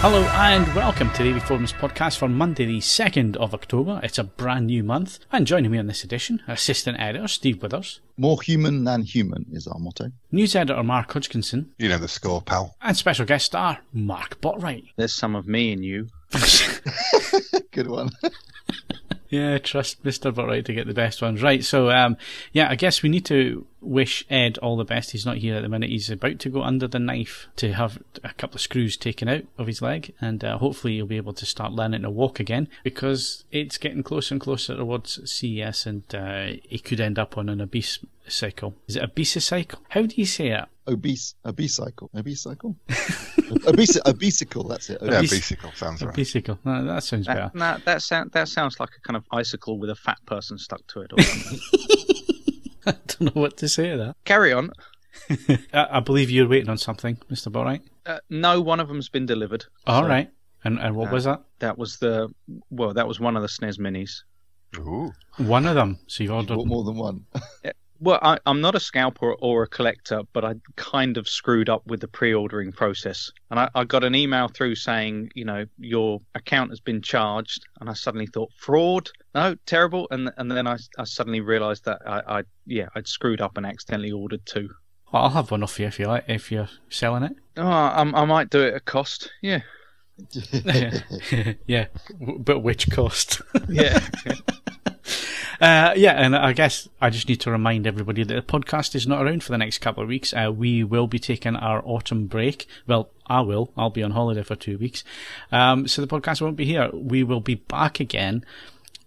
Hello and welcome to the AVForums podcast for Monday the 2nd of October. It's a brand new month, and joining me on this edition, Assistant Editor Steve Withers. More human than human is our motto. News Editor Mark Hodgkinson. You know the score, pal. And special guest star Mark Botwright. There's some of me in you. Good one. Yeah, trust Mr. Botwright to get the best ones. Right, so I guess we need to wish Ed all the best. He's not here at the minute. He's about to go under the knife to have a couple of screws taken out of his leg, and hopefully he'll be able to start learning to walk again, because it's getting closer and closer towards CES, and he could end up on an obese cycle. Is it obesicycle? How do you say it? Obesicycle, obesicle, that's it. Yeah, obesicle sounds right. Obesicle. No, that sounds better. That sounds like a kind of icicle with a fat person stuck to it or something. I don't know what to say to that. Carry on. I believe you're waiting on something, Mr. Botwright. No, one of them's been delivered. All right. And what was that? That was that was one of the SNES Minis. Ooh. One of them. So you've You ordered bought more than one. Well, I'm not a scalper or a collector, but I kind of screwed up with the pre-ordering process. And I got an email through saying, your account has been charged. And I suddenly thought, fraud? No, terrible. And then I suddenly realised that I'd screwed up and accidentally ordered two. Well, I'll have one off you if you like, if you're selling it. Oh, I might do it at cost. Yeah. Yeah, but which cost? Yeah. And I guess I just need to remind everybody that the podcast is not around for the next couple of weeks. We will be taking our autumn break. Well, I'll be on holiday for 2 weeks. So the podcast won't be here. We will be back again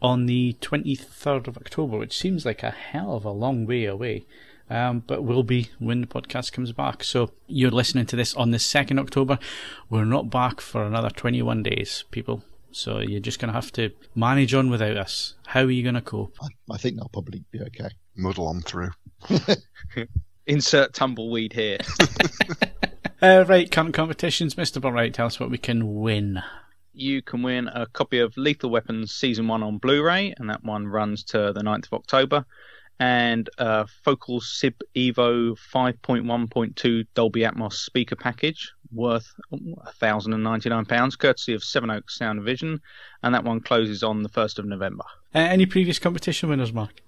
on the 23rd of October, which seems like a hell of a long way away. But will be when the podcast comes back. So you're listening to this on the 2nd October. We're not back for another 21 days, people. So you're just going to have to manage on without us. How are you going to cope? I think they'll probably be okay. Muddle on through. Insert tumbleweed here. Right, current competitions. Mr. Botwright, tell us what we can win. You can win a copy of Lethal Weapons Season 1 on Blu-ray, and that one runs to the 9th of October. And Focal Sib Evo 5.1.2 Dolby Atmos speaker package worth £1,099, courtesy of Sevenoaks Sound and Vision, and that one closes on the 1st of November. Any previous competition winners, Mark?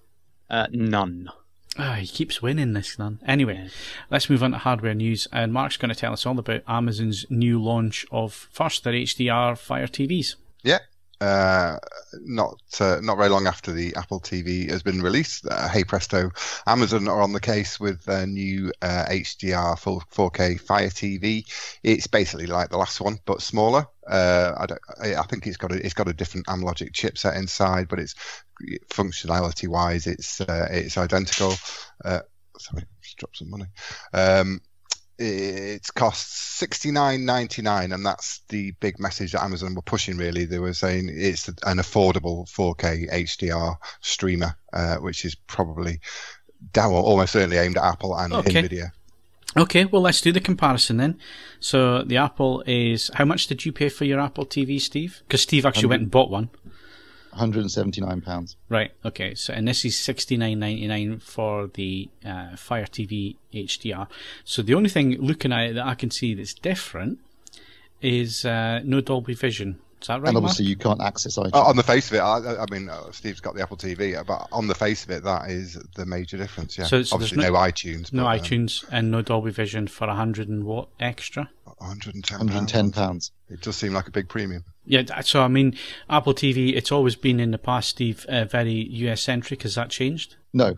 None. He keeps winning this, none. Anyway, let's move on to hardware news, and Mark's going to tell us all about Amazon's new launch of first their HDR Fire TVs. Yeah. Not very long after the Apple TV has been released, hey presto, Amazon are on the case with their new HDR full 4K Fire TV. It's basically like the last one but smaller. I think it's got a different Amlogic chipset inside, but it's functionality wise it's identical. Sorry, just dropped some money. It costs $69.99, and that's the big message that Amazon were pushing, really. They were saying it's an affordable 4K HDR streamer, which is probably almost certainly aimed at Apple and Nvidia. Okay, well, let's do the comparison then. So the Apple is... How much did you pay for your Apple TV, Steve? Because Steve actually went and bought one. £179. Right, okay. So, and this is $69.99 for the Fire TV HDR. So the only thing looking at it that I can see that's different is no Dolby Vision. Is that right, And obviously Mark? you can't access iTunes. On the face of it, I mean, Steve's got the Apple TV, but on the face of it, that is the major difference. Yeah, So obviously no iTunes. No but, iTunes and no Dolby Vision for 100 and what extra? £110. It does seem like a big premium. Yeah, so I mean, Apple TV, it's always been in the past, Steve, very US-centric. Has that changed? No,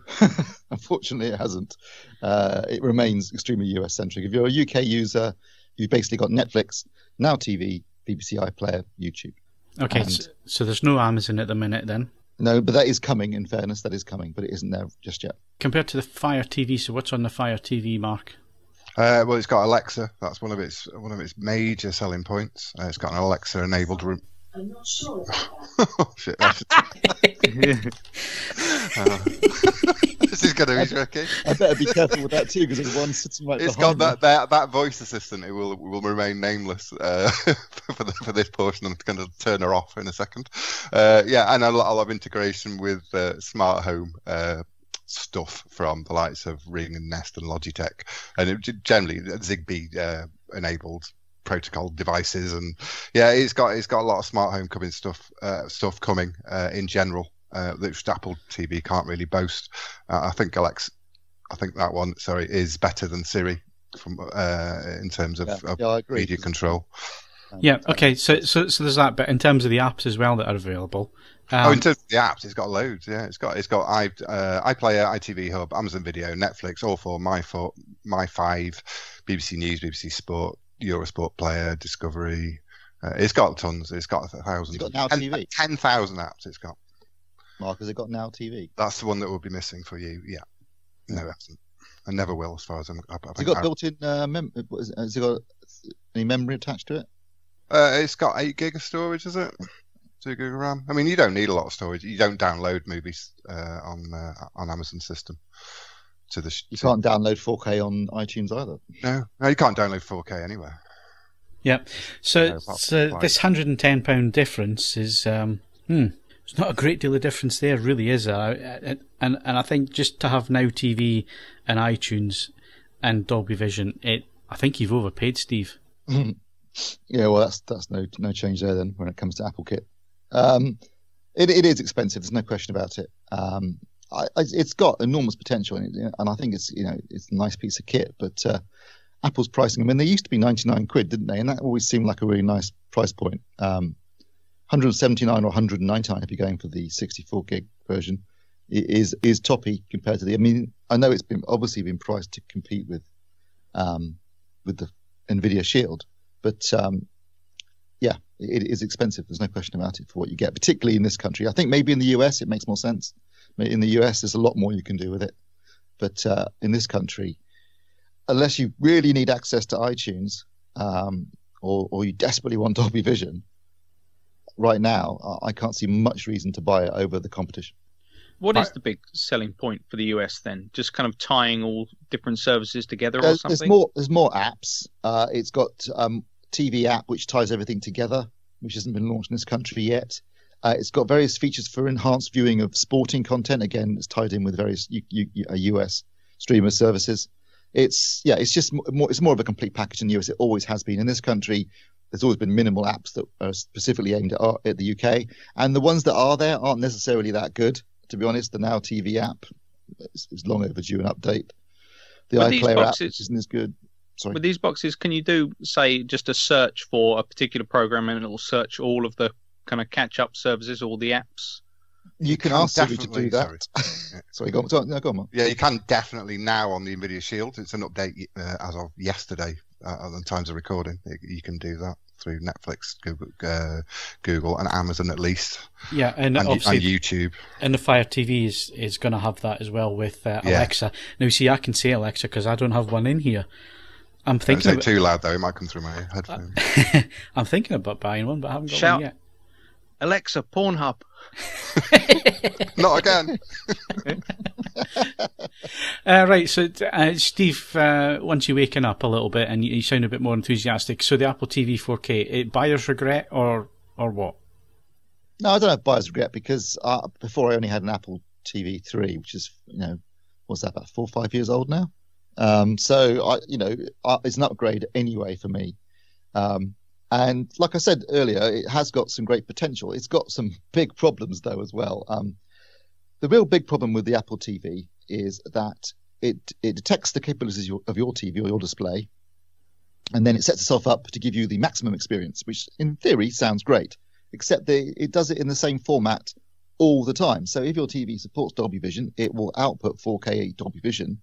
unfortunately it hasn't. It remains extremely US-centric. If you're a UK user, you've basically got Netflix, Now TV, BBC iPlayer, YouTube. Okay, so there's no Amazon at the minute then? No, but that is coming, in fairness, that is coming, but it isn't there just yet. Compared to the Fire TV, so what's on the Fire TV, Mark? Well, it's got Alexa. That's one of its major selling points. It's got an Alexa-enabled room. I'm not sure. Shit, this is going to be tricky. I better be careful with that too, because there's one sitting right It's behind got that voice assistant. It will remain nameless for this portion. I'm going to turn her off in a second. Yeah, and I'll have integration with smart home stuff from the likes of Ring and Nest and Logitech, and generally Zigbee enabled protocol devices, and yeah, it's got a lot of smart home coming stuff coming in general that Apple TV can't really boast. I think that one, is better than Siri from in terms of I agree. media control. Yeah. Okay. So there's that. But in terms of the apps as well that are available. In terms of the apps, it's got loads. Yeah, it's got iPlayer, ITV Hub, Amazon Video, Netflix, all four, My5, BBC News, BBC Sport, Eurosport Player, Discovery. It's got tons. It's got thousands. It's got Now TV. 10,000 apps. It's got. Mark, has it got Now TV? That's the one that will be missing for you. Yeah. No, it hasn't. I never will, as far as I'm. Has it got built-in? Has it got any memory attached to it? It's got 8 gig of storage, is it? 2 gig of RAM. I mean, you don't need a lot of storage. You don't download movies on Amazon system. You can't download 4K on iTunes either. No, you can't download 4K anywhere. Yeah. So this £110 difference is there's not a great deal of difference there, really, is there? And I think just to have Now TV and iTunes and Dolby Vision, I think you've overpaid, Steve. Yeah, well, that's no change there then when it comes to Apple kit. It is expensive. There's no question about it. It's got enormous potential in it, and I think it's a nice piece of kit. But Apple's pricing, I mean, they used to be 99 quid, didn't they? And that always seemed like a really nice price point. 179 or 199 if you're going for the 64 gig version is toppy compared to the. I mean, I know it's obviously been priced to compete with the Nvidia Shield, but yeah, it is expensive. There's no question about it for what you get, particularly in this country. I think maybe in the US it makes more sense. In the US, there's a lot more you can do with it, but in this country, unless you really need access to iTunes or you desperately want Dolby Vision, right now I can't see much reason to buy it over the competition. What is the big selling point for the US then? Just kind of tying all different services together or something? There's more apps. It's got TV app which ties everything together, which hasn't been launched in this country yet. It's got various features for enhanced viewing of sporting content. Again, it's tied in with various US streamer services. It's more of a complete package in the US. It always has been. In this country, there's always been minimal apps that are specifically aimed at the UK, and the ones that are there aren't necessarily that good. To be honest, the Now TV app is long overdue an update. The iPlayer app isn't as good. Sorry. With these boxes, can you do, say, just a search for a particular program and it'll search all of the kind of catch-up services, all the apps? You can ask Siri to do that. Sorry, go on, Mark. Yeah, you can definitely now on the NVIDIA Shield. It's an update as of yesterday at the times of recording. You can do that through Netflix, Google and Amazon at least. Yeah, and obviously and YouTube. And the Fire TV is going to have that as well with Alexa. Now, see, I can say Alexa because I don't have one in here. I'm thinking. Don't say too loud though; it might come through my headphones. I'm thinking about buying one, but I haven't got one yet. Alexa, Pornhub. Not again. Right, so Steve, once you're waking up a little bit and you sound a bit more enthusiastic, so the Apple TV 4K, buyer's regret or what? No, I don't have buyer's regret because before I only had an Apple TV 3, which is, what's that, about 4 or 5 years old now? So, it's an upgrade anyway for me. And like I said earlier, it has got some great potential. It's got some big problems, though, as well. The real big problem with the Apple TV is that it detects the capabilities of your TV or your display, and then it sets itself up to give you the maximum experience, which in theory sounds great, except it does it in the same format all the time. So if your TV supports Dolby Vision, it will output 4K Dolby Vision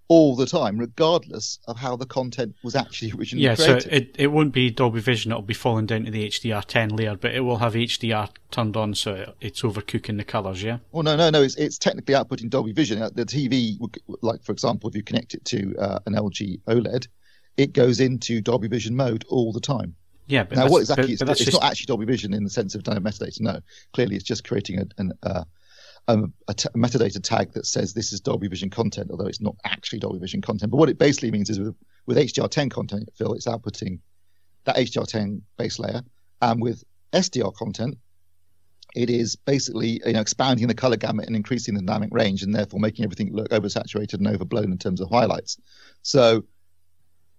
all the time, regardless of how the content was actually originally created. So it won't be Dolby Vision, it'll be falling down to the HDR10 layer, but it will have HDR turned on, so it's overcooking the colours, yeah? Oh, no, it's technically outputting Dolby Vision. The TV, like, for example, if you connect it to an LG OLED, it goes into Dolby Vision mode all the time. Yeah, but now, what exactly it's not actually Dolby Vision in the sense of metadata, no. Clearly, it's just creating a metadata tag that says this is Dolby Vision content, although it's not actually Dolby Vision content. But what it basically means is with HDR10 content, Phil, it's outputting that HDR10 base layer, and with SDR content, it is basically expanding the color gamut and increasing the dynamic range, and therefore making everything look oversaturated and overblown in terms of highlights. So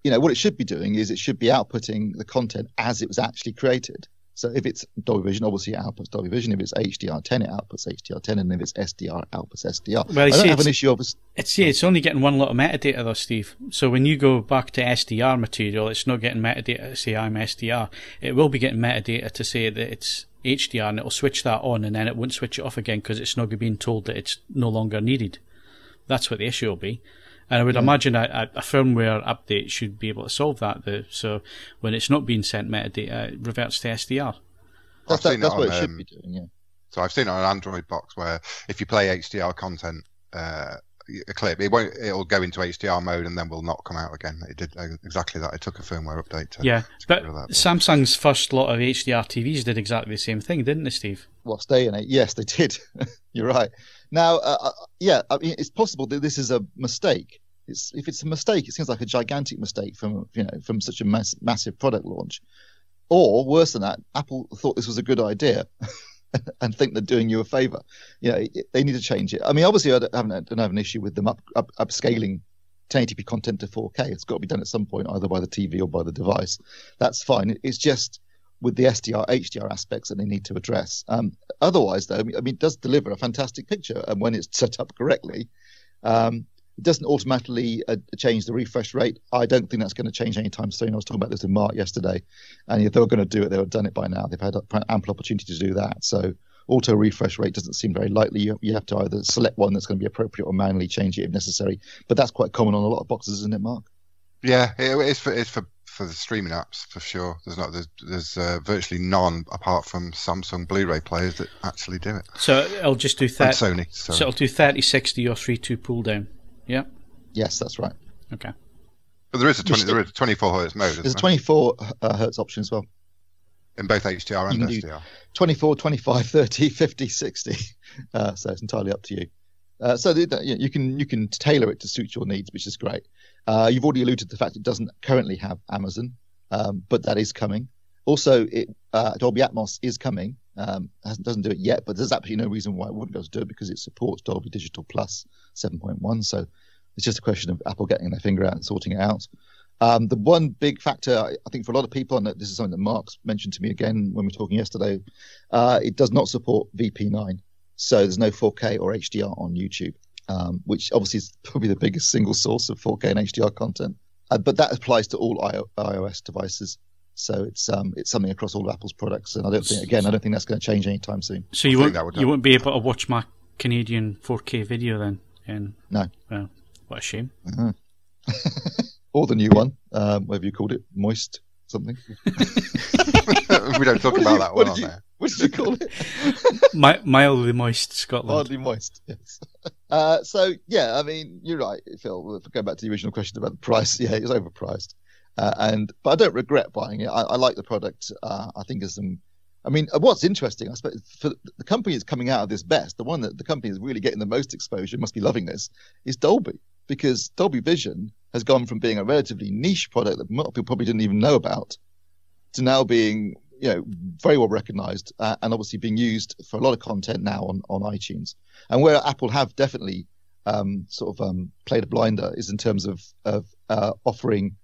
what it should be doing is it should be outputting the content as it was actually created. So if it's Dolby Vision, obviously it outputs Dolby Vision. If it's HDR10, it outputs HDR10, and if it's SDR, it outputs SDR. Well, I don't have an issue of it's only getting one lot of metadata though, Steve. So when you go back to SDR material, it's not getting metadata to say I'm SDR. It will be getting metadata to say that it's HDR, and it'll switch that on, and then it won't switch it off again because it's not being told that it's no longer needed. That's what the issue will be. And I would imagine a firmware update should be able to solve that. So when it's not being sent metadata, it reverts to SDR. That's what it should be doing, yeah. So I've seen it on an Android box where if you play HDR content, a clip, it'll go into HDR mode and then will not come out again. It did exactly that. It took a firmware update to but Samsung's first lot of HDR TVs did exactly the same thing, didn't they, Steve? What's day and age? Yes, they did. You're right. Now, I mean, it's possible that this is a mistake. If it's a mistake, it seems like a gigantic mistake from such a massive product launch. Or worse than that, Apple thought this was a good idea and think they're doing you a favor. They need to change it. I mean, obviously, I don't have an issue with them upscaling 1080p content to 4K. It's got to be done at some point, either by the TV or by the device. That's fine. It's just with the SDR, HDR aspects that they need to address. Otherwise, though, I mean, it does deliver a fantastic picture, and when it's set up correctly, it doesn't automatically change the refresh rate. I don't think that's going to change anytime soon. I was talking about this with Mark yesterday, and if they were going to do it, they would have done it by now. They've had ample opportunity to do that. So auto refresh rate doesn't seem very likely. You have to either select one that's going to be appropriate or manually change it if necessary. But that's quite common on a lot of boxes, isn't it, Mark? Yeah, it's for the streaming apps for sure. There's virtually none apart from Samsung Blu-ray players that actually do it. So it'll just do Sony. So it'll do 30/60 or 3:2 pull down. Yeah. Yes, that's right. Okay. But there is a 24 hertz mode. There's a 24 hertz option as well. In both HDR and SDR. 24, 25, 30, 50, 60. So it's entirely up to you. So you can tailor it to suit your needs, which is great. You've already alluded to the fact it doesn't currently have Amazon, but that is coming. Also, Dolby Atmos is coming. Doesn't do it yet, but there's absolutely no reason why it wouldn't be able to do it because it supports Dolby Digital Plus 7.1. So it's just a question of Apple getting their finger out and sorting it out. The one big factor, I think, for a lot of people, and this is something that Mark's mentioned to me again when we were talking yesterday, it does not support VP9. So there's no 4K or HDR on YouTube, which obviously is probably the biggest single source of 4K and HDR content. But that applies to all iOS devices. So it's something across all of Apple's products, and I don't think that's going to change anytime soon. So you won't be able to watch my Canadian 4K video then? No. Well, what a shame. Or the new one, whatever you called it, Moist something. We don't talk about that one on there. What did you call it? Mildly Moist Scotland. Mildly Moist, yes. So yeah, I mean, you're right, Phil. If we go back to the original question about the price, yeah, it was overpriced. But I don't regret buying it. I like the product. I think there's some. I mean, what's interesting, I suppose, for the company that's coming out of this best, the one that the company is really getting the most exposure, must be loving this, is Dolby, because Dolby Vision has gone from being a relatively niche product that most people probably didn't even know about, to now being, very well recognized and obviously being used for a lot of content now on iTunes. And where Apple have definitely played a blinder is in terms of offering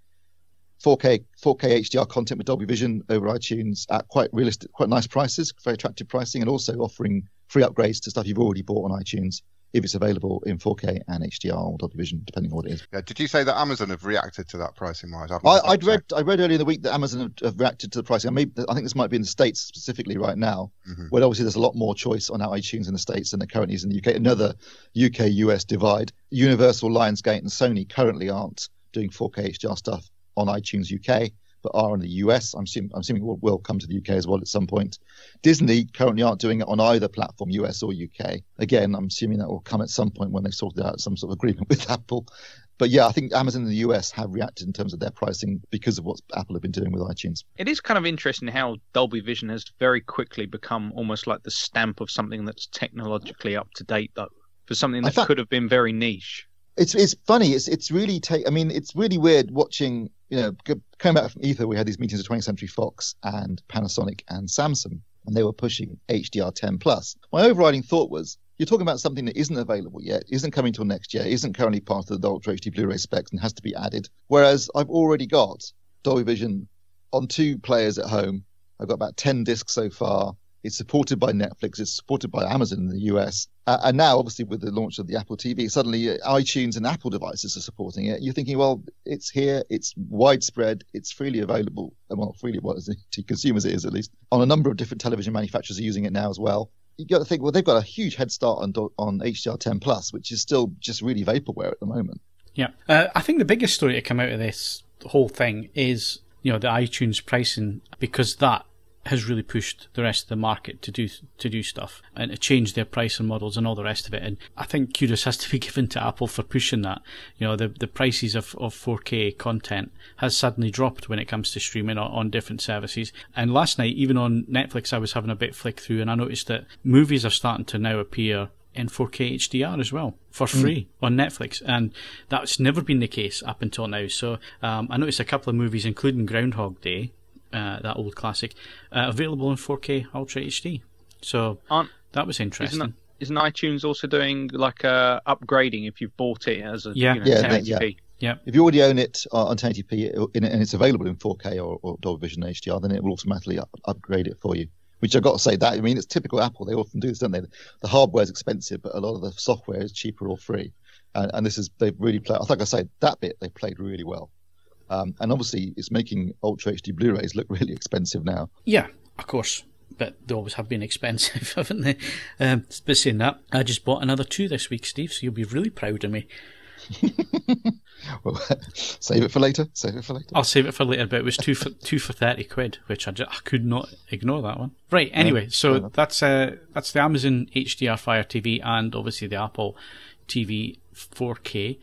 4K HDR content with Dolby Vision over iTunes at quite nice prices, very attractive pricing, and also offering free upgrades to stuff you've already bought on iTunes if it's available in 4K and HDR or Dolby Vision, depending on what it is. Yeah, did you say that Amazon have reacted to that pricing wise? I read earlier in the week that Amazon have reacted to the pricing. I think this might be in the States specifically right now, where obviously there's a lot more choice on our iTunes in the States than there currently is in the UK. Another UK-US divide. Universal, Lionsgate, and Sony currently aren't doing 4K HDR stuff on iTunes UK, but are in the US. I'm assuming will come to the UK as well at some point. Disney currently aren't doing it on either platform, US or UK. Again, I'm assuming that will come at some point when they've sorted out some sort of agreement with Apple. But yeah, I think Amazon in the US have reacted in terms of their pricing because of what Apple have been doing with iTunes. It is kind of interesting how Dolby Vision has very quickly become almost like the stamp of something that's technologically up to date, though, for something that could have been very niche. It's funny. It's really it's really weird watching. Coming back from Ether, we had these meetings with 20th Century Fox and Panasonic and Samsung, and they were pushing HDR10+. My overriding thought was, you're talking about something that isn't available yet, isn't coming till next year, isn't currently part of the Ultra HD Blu-ray specs and has to be added. Whereas I've already got Dolby Vision on 2 players at home. I've got about 10 discs so far. It's supported by Netflix. It's supported by Amazon in the US. And now, obviously, with the launch of the Apple TV, suddenly iTunes and Apple devices are supporting it. You're thinking, well, it's here. It's widespread. It's freely available. Well, freely, to consumers it is, at least. On a number of different television manufacturers are using it now as well. You got to think, well, they've got a huge head start on HDR10 Plus, which is still just really vaporware at the moment. Yeah. I think the biggest story to come out of this whole thing is, the iTunes pricing, because that has really pushed the rest of the market to do stuff and to change their pricing models and all the rest of it. And I think kudos has to be given to Apple for pushing that. The prices of 4K content has suddenly dropped when it comes to streaming on different services. And last night, even on Netflix, I was having a bit flick through and I noticed that movies are starting to now appear in 4K HDR as well for free on Netflix, and that's never been the case up until now. So I noticed a couple of movies, including Groundhog Day, that old classic, available in 4K Ultra HD. So that was interesting. Isn't iTunes also doing like upgrading if you've bought it as a 1080p? Yeah. If you already own it on 1080p and it's available in 4K or Dolby Vision HDR, then it will automatically upgrade it for you. Which I've got to say, it's typical Apple. They often do this, don't they? The hardware is expensive, but a lot of the software is cheaper or free. And they've really played. I think I say that bit they played really well. And obviously, it's making Ultra HD Blu-rays look really expensive now. Yeah, of course. But they always have been expensive, haven't they? But saying that, I just bought another 2 this week, Steve, so you'll be really proud of me. Well, save it for later. I'll save it for later, but it was two for £30, which I could not ignore that one. Right, anyway, so that's the Amazon HDR Fire TV and obviously the Apple TV 4K.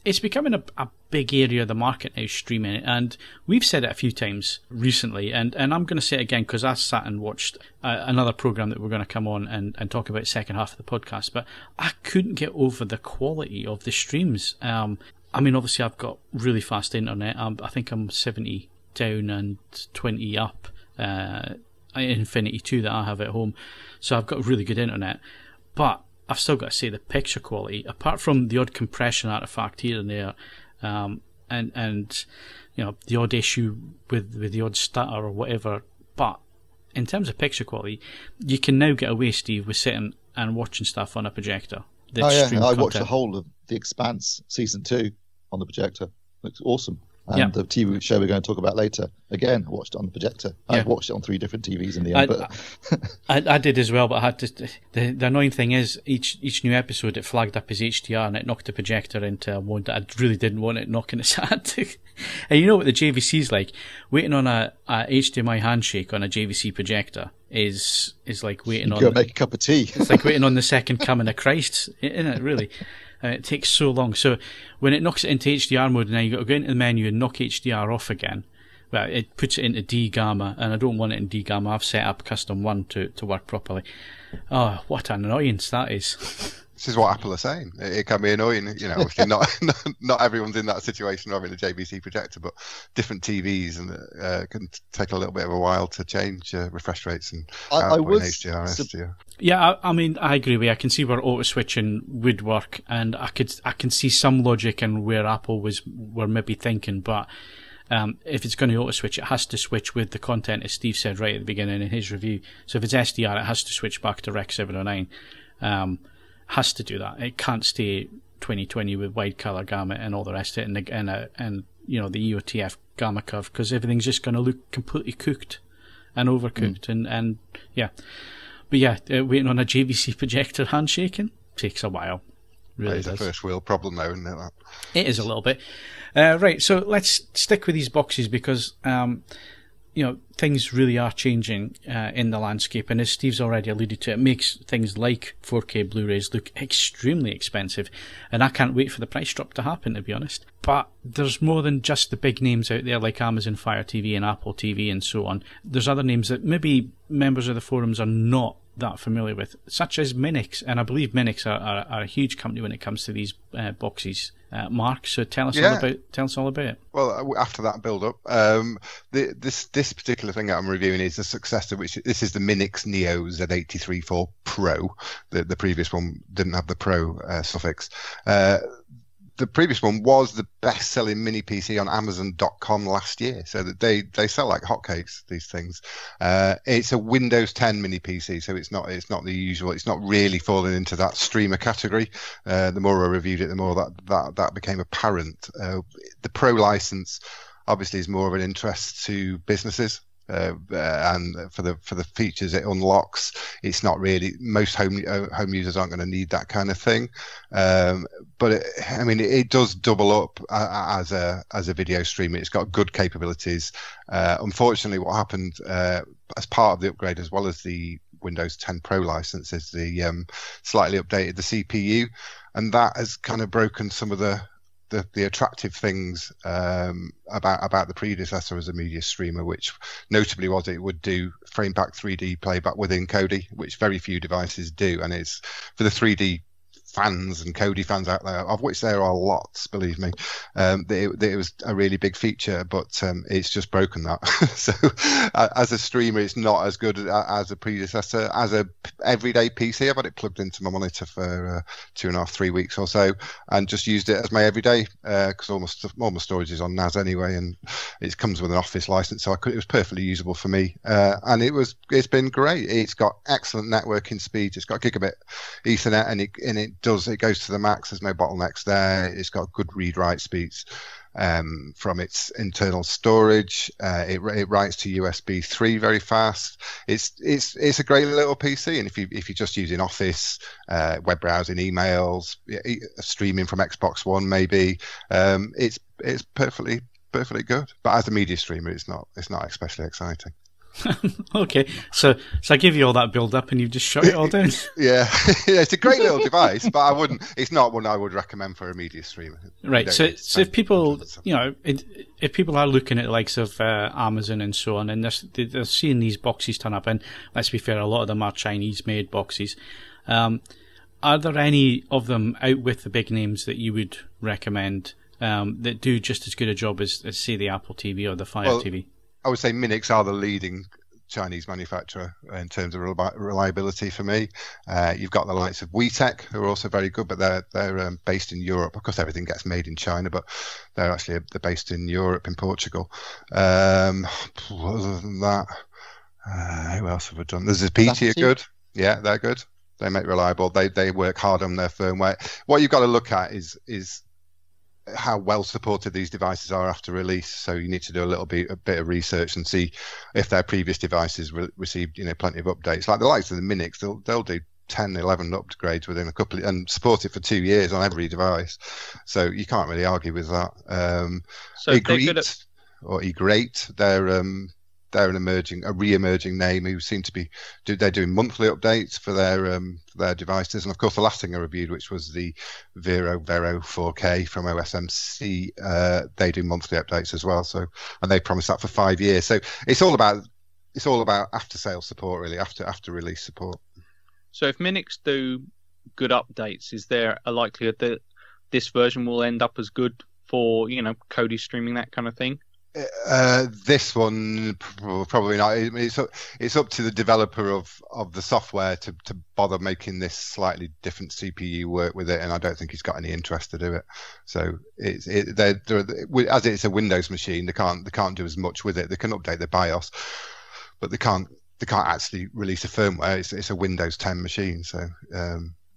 It's becoming a big area of the market now, streaming it, and we've said it a few times recently, and I'm going to say it again because I sat and watched another program that we're going to come on and talk about second half of the podcast, but I couldn't get over the quality of the streams. Obviously I've got really fast internet. I think I'm 70 down and 20 up, Infinity 2 that I have at home, so I've got really good internet, but I've still got to say the picture quality, apart from the odd compression artifact here and there, and the odd issue with the odd stutter or whatever, but in terms of picture quality, you can now get away, Steve, with sitting and watching stuff on a projector. I watched the whole of The Expanse season 2 on the projector. Looks awesome. And the TV show we're going to talk about later, again, I watched it on the projector. I watched it on 3 different TVs in the end. I did as well, but I had to. The annoying thing is, each new episode it flagged up as HDR, and it knocked the projector into one that I really didn't want it knocking its head. And you know what the JVC's like? Waiting on a HDMI handshake on a JVC projector is like waiting on. Go make a cup of tea. It's like waiting on the second coming of Christ, isn't it? Really. It takes so long. So when it knocks it into HDR mode, now you've got to go into the menu and knock HDR off again. Well, it puts it into D gamma, and I don't want it in D gamma. I've set up custom 1 to work properly. Oh, what an annoyance that is. This is what Apple are saying. It can be annoying, obviously not everyone's in that situation of having a JVC projector, but different TVs and can take a little bit of a while to change refresh rates and output in HDR and SDR. Yeah, I agree with you. I can see where auto switching would work, and I can see some logic in where Apple were maybe thinking, but if it's going to auto switch, it has to switch with the content, as Steve said right at the beginning in his review. So if it's SDR, it has to switch back to Rec 709. Has to do that. It can't stay 2020 with wide color gamut and all the rest of it, and the EOTF gamma curve, because everything's just going to look completely cooked and overcooked, and yeah. But yeah, waiting on a JVC projector handshaking takes a while. Really, it's a first world problem though, isn't it? That? It is a little bit. Right, so let's stick with these boxes because things really are changing in the landscape, and as Steve's already alluded to, it makes things like 4K Blu-rays look extremely expensive, and I can't wait for the price drop to happen, to be honest. But there's more than just the big names out there like Amazon Fire TV and Apple TV and so on. There's other names that maybe members of the forums are not that familiar with, such as Minix, and I believe Minix are a huge company when it comes to these boxes Mark. So tell us all about it. Well, after that build-up, this particular thing that I'm reviewing is the successor, which this is the Minix Neo Z83 Pro. The previous one didn't have the Pro suffix. The previous one was the best-selling mini PC on Amazon.com last year, so that they sell like hotcakes. These things. It's a Windows 10 mini PC, so it's not the usual. It's not really falling into that streamer category. The more I reviewed it, the more that became apparent. The Pro license obviously is more of an interest to businesses. And for the features it unlocks, it's not really, most home users aren't going to need that kind of thing. But it does double up as a video streamer. It's got good capabilities. Unfortunately, what happened as part of the upgrade, as well as the Windows 10 Pro license, is the slightly updated the CPU, and that has kind of broken some of the attractive things about the predecessor as a media streamer, which notably was it would do frame back 3D playback within Kodi, which very few devices do, and it's for the 3D fans and Kodi fans out there, of which there are lots, believe me. It was a really big feature, but it's just broken that. So as a streamer, it's not as good as a predecessor. As a everyday PC, I've had it plugged into my monitor for 2.5-3 weeks or so, and just used it as my everyday, because all my storage is on NAS anyway, and it comes with an Office license, so it was perfectly usable for me. And it's been great. It's got excellent networking speeds. It's got gigabit Ethernet, and it goes to the max. There's no bottlenecks there. It's got good read-write speeds from its internal storage. It writes to USB 3 very fast. It's a great little PC, and if you're just using Office, web browsing, emails, streaming from Xbox One, maybe it's perfectly good. But as a media streamer, it's not especially exciting. Okay, so I give you all that build up and you've just shut it all down. Yeah, it's a great little device, but it's not one I would recommend for a media streamer. Right. So if people, if people are looking at the likes of Amazon and so on, and they're seeing these boxes turn up, and let's be fair, a lot of them are Chinese-made boxes. Are there any of them out with the big names that you would recommend that do just as good a job as say the Apple TV or the Fire TV? I would say Minix are the leading Chinese manufacturer in terms of reliability for me. You've got the likes of WeTech, who are also very good, but they're based in Europe. Of course, everything gets made in China, but they're based in Europe, in Portugal. Other than that, who else have I done? There's PT are good. Yeah, they're good. They make reliable. They work hard on their firmware. What you've got to look at is how well supported these devices are after release. So you need to do a bit of research and see if their previous devices received plenty of updates. Like the likes of the Minix, they'll do 10, 11 upgrades within a couple and support it for 2 years on every device. So you can't really argue with that. So eGreat, they're a re-emerging name who seem to be they're doing monthly updates for their devices. And of course, the last thing I reviewed, which was the Vero 4K from OSMC, they do monthly updates as well. So, and they promise that for 5 years. So it's all about after sales support, really, after release support. So if Minix do good updates, is there a likelihood that this version will end up as good for Kodi streaming, that kind of thing? This one probably not. It's up to the developer of the software to bother making this slightly different CPU work with it, and I don't think he's got any interest to do it. So as it's a Windows machine, they can't do as much with it. They can update the BIOS, but they can't actually release a firmware. It's a Windows 10 machine, so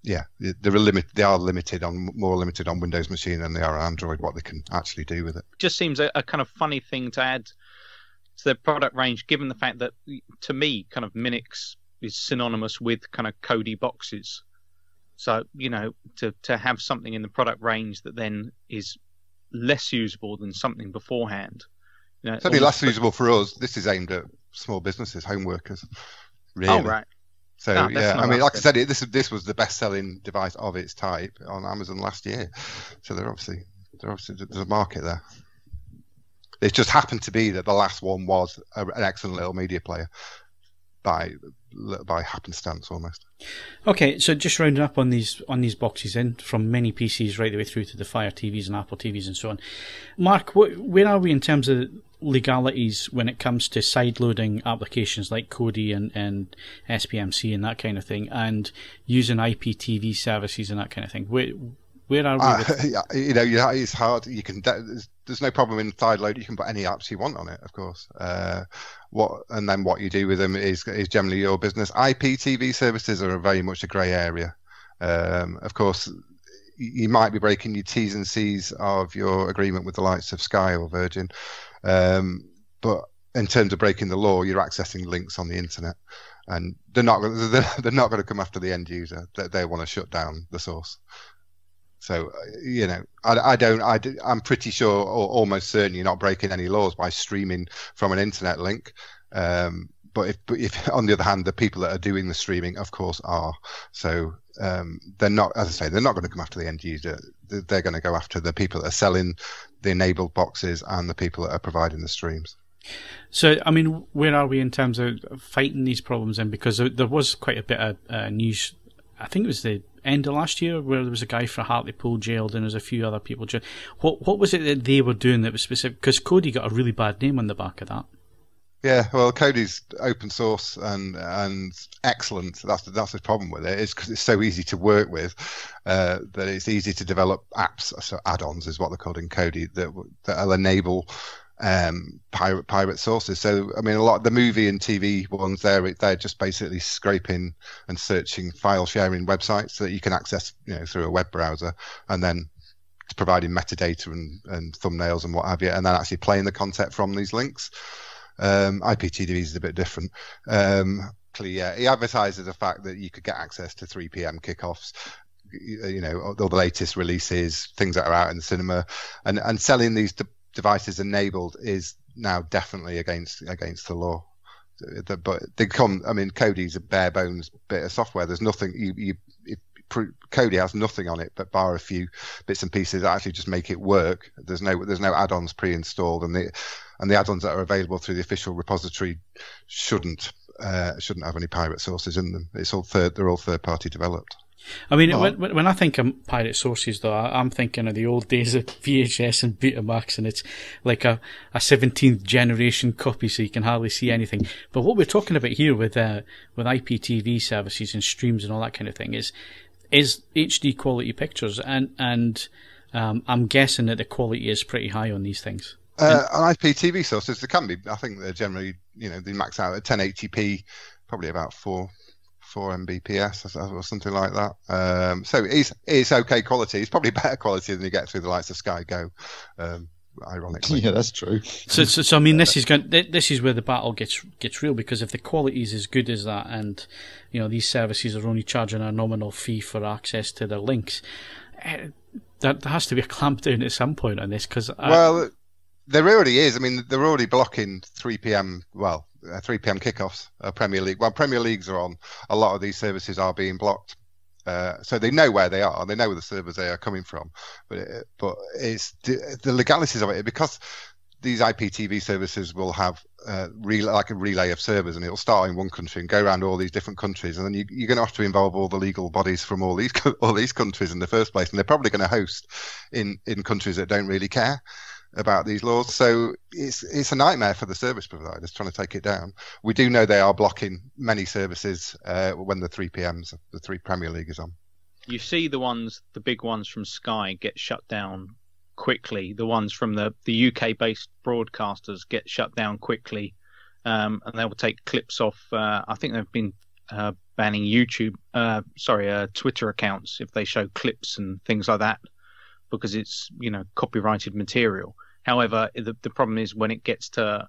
yeah, they are more limited on Windows machine than they are on Android, what they can actually do with it. Just seems a kind of funny thing to add to their product range, given the fact that, to me, kind of Minix is synonymous with kind of Kodi boxes. So, to have something in the product range that then is less usable than something beforehand. It's only less usable for us. This is aimed at small businesses, home workers. Really. Oh, right. So yeah, I mean, like I said, this was the best-selling device of its type on Amazon last year. So there's a market there. It just happened to be that the last one was an excellent little media player. by happenstance almost. Okay, so just rounding up on these boxes then, from mini PCs right the way through to the Fire TVs and Apple TVs and so on. Mark, where are we in terms of legalities when it comes to sideloading applications like Kodi and SPMC and that kind of thing, and using IPTV services and that kind of thing? Where are we? It's hard. You can. There's no problem in sideload. You can put any apps you want on it, of course. What you do with them is generally your business. IPTV services are very much a grey area. Of course, you might be breaking your T's and C's of your agreement with the likes of Sky or Virgin, but in terms of breaking the law, you're accessing links on the internet, and they're not going to come after the end user. They want to shut down the source. So, I'm pretty sure, or almost certain, you're not breaking any laws by streaming from an internet link. But if on the other hand, the people that are doing the streaming, of course, are. So they're not, as I say, they're not going to come after the end user. They're going to go after the people that are selling the enabled boxes and the people that are providing the streams. So, I mean, where are we in terms of fighting these problems then? Because there was quite a bit of news, I think it was the end of last year, where there was a guy for Hartlepool jailed and there's a few other people jailed. What was it that they were doing that was specific? Because Kodi got a really bad name on the back of that. Yeah, well, Kodi's open source and excellent. That's the problem with it. It's because it's so easy to work with that it's easy to develop apps. So add-ons is what they're called in Kodi that'll enable pirate sources. So I mean, a lot of the movie and TV ones, they're just basically scraping and searching file sharing websites that you can access through a web browser, and then it's providing metadata and thumbnails and what have you, and then actually playing the content from these links. IPTV is a bit different. He advertises the fact that you could get access to 3 p.m. kickoffs, all the latest releases, things that are out in the cinema, and selling these devices enabled is now definitely against the law. But Kodi's a bare bones bit of software. There's nothing Kodi has nothing on it but bar a few bits and pieces that actually just make it work. There's no add-ons pre-installed, and the add-ons that are available through the official repository shouldn't have any pirate sources in them. They're all third-party developed. I mean, when I think of pirate sources, though, I'm thinking of the old days of VHS and Betamax, and it's like a 17th generation copy, so you can hardly see anything. But what we're talking about here with IPTV services and streams and all that kind of thing is HD quality pictures, and I'm guessing that the quality is pretty high on these things. On IPTV sources, there can be. I think they're generally, they max out at 1080p, probably about 4 Mbps or something like that. So it's okay quality. It's probably better quality than you get through the likes of Sky Go. Ironically, yeah, that's true. So I mean, this is where the battle gets real, because if the quality is as good as that, and these services are only charging a nominal fee for access to their links, there has to be a clampdown at some point on this. Well, there already is. I mean, they're already blocking 3 p.m. 3 p.m. kickoffs. Premier League. Well, Premier Leagues are on. A lot of these services are being blocked. So they know where they are. They know where the servers they are coming from. But it's the legalities of it, because these IPTV services will have a relay of servers, and it'll start in one country and go around all these different countries, and then you're going to have to involve all the legal bodies from all these countries in the first place, and they're probably going to host in countries that don't really care about these laws. So it's a nightmare for the service providers trying to take it down. We do know they are blocking many services when the 3 Premier League is on. You see the big ones from Sky get shut down quickly. The ones from the UK-based broadcasters get shut down quickly, and they will take clips off. I think they've been banning Twitter accounts if they show clips and things like that, because it's copyrighted material. However, the problem is when it gets to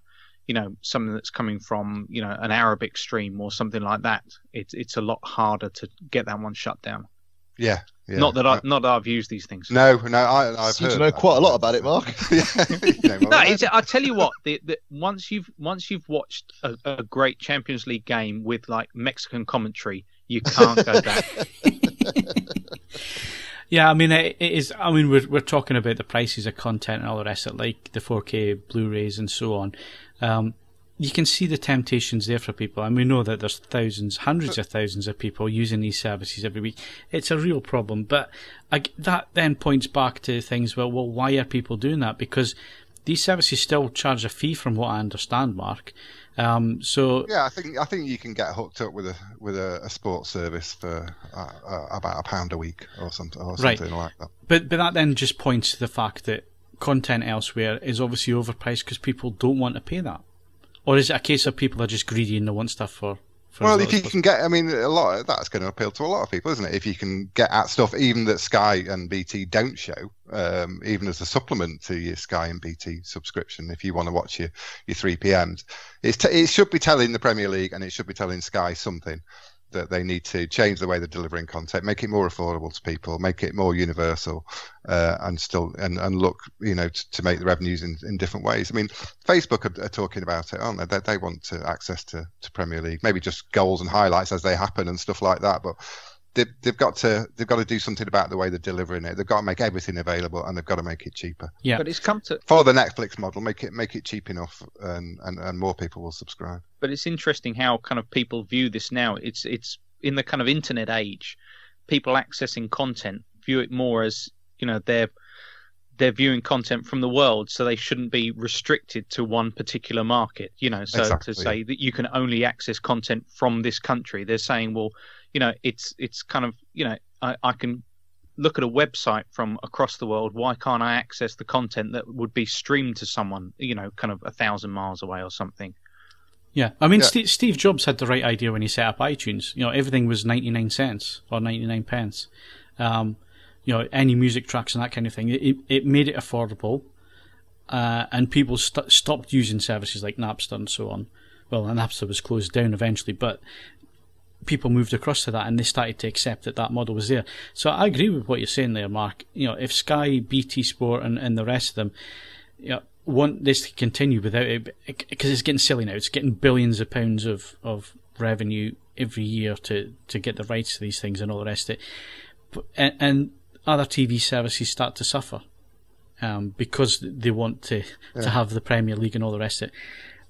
something that's coming from an Arabic stream or something like that, it's a lot harder to get that one shut down. Yeah. Not that I've used these things. No, I've heard. You know quite a lot about it, Mark. I tell you what, once you've watched a great Champions League game with like Mexican commentary, you can't go back. Yeah, I mean, it is. I mean, we're talking about the prices of content and all the rest of it, like the 4K Blu-rays and so on. you can see the temptations there for people, and we know that there's thousands, hundreds of thousands of people using these services every week. It's a real problem, but that then points back to things. Well, why are people doing that? Because these services still charge a fee, from what I understand, Mark. So yeah, I think you can get hooked up with a sports service for about £1 a week or something like that. But that then just points to the fact that content elsewhere is obviously overpriced because people don't want to pay that. Or is it a case of people are just greedy and they want stuff for well, if you can get, I mean, a lot of that's going to appeal to a lot of people, isn't it? If you can get at stuff even that Sky and BT don't show, even as a supplement to your Sky and BT subscription, if you want to watch your 3 p.m s, it should be telling the Premier League and it should be telling Sky something, that they need to change the way they're delivering content, make it more affordable to people, make it more universal, and look, to make the revenues in different ways. I mean, Facebook are talking about it, aren't they? They want access to Premier League, maybe just goals and highlights as they happen and stuff like that. But they've got to do something about the way they're delivering it. They've got to make everything available, and they've got to make it cheaper. Yeah, but it's come to follow the Netflix model, make it cheap enough, and more people will subscribe. But it's interesting how kind of people view this now. It's in the kind of internet age, people accessing content view it more as they're viewing content from the world, so they shouldn't be restricted to one particular market. So exactly, to say that you can only access content from this country, they're saying, well, it's kind of, I can look at a website from across the world. Why can't I access the content that would be streamed to someone, kind of 1,000 miles away or something? Yeah, I mean, yeah. Steve Jobs had the right idea when he set up iTunes. Everything was 99 cents or 99 pence. Any music tracks and that kind of thing. It made it affordable, and people stopped using services like Napster and so on. Well, Napster was closed down eventually, but people moved across to that, and they started to accept that model was there. So I agree with what you're saying there, Mark. If Sky, BT Sport, and the rest of them, want this to continue without it, because it's getting silly now. It's getting billions of pounds of revenue every year to get the rights to these things and all the rest of it. And other TV services start to suffer because they want to have the Premier League and all the rest of it.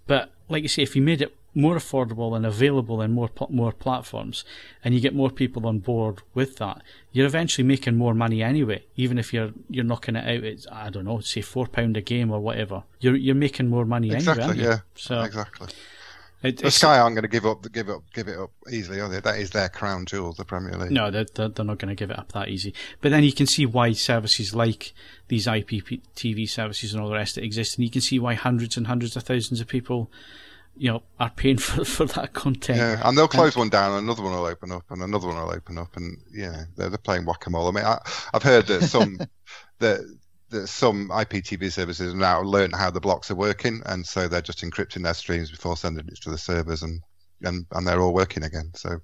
But like you say, if you made it more affordable and available in more platforms, and you get more people on board with that, you're eventually making more money anyway. Even if you're knocking it out at, I don't know, say £4 a game or whatever, you're making more money exactly, anyway. Yeah, so exactly. Sky aren't going to give it up easily, are they? That is their crown jewel, the Premier League. No, they're not going to give it up that easy. But then you can see why services like these IPTV services and all the rest that exist, and you can see why hundreds and hundreds of thousands of people are paying for that content. Yeah, and they'll close one down, and another one will open up, and another one will open up, and they're playing whack-a-mole. I mean, I've heard that some that some IPTV services have now learned how the blocks are working, and so they're just encrypting their streams before sending it to the servers, and they're all working again. So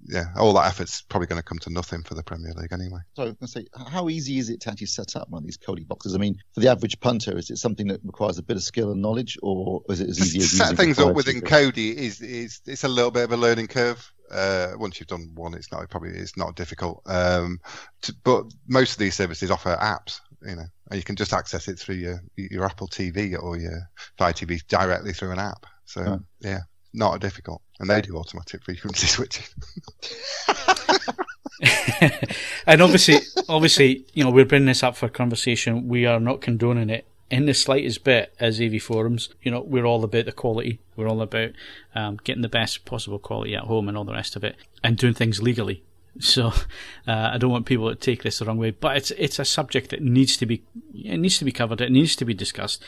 yeah, all that effort's probably going to come to nothing for the Premier League anyway. So I was going to say, how easy is it to actually set up one of these Kodi boxes? I mean, for the average punter, is it something that requires a bit of skill and knowledge, or is it as easy as set things up within Kodi? It's a little bit of a learning curve. Once you've done one, it's not difficult. But most of these services offer apps, and you can just access it through your Apple TV or your Fire TV directly through an app. So yeah, not difficult, and they do automatic frequency switching. And obviously, we're bringing this up for conversation. We are not condoning it in the slightest bit as AVForums. We're all about the quality. We're all about getting the best possible quality at home and all the rest of it, and doing things legally. So I don't want people to take this the wrong way, but it's a subject that needs to be covered. It needs to be discussed,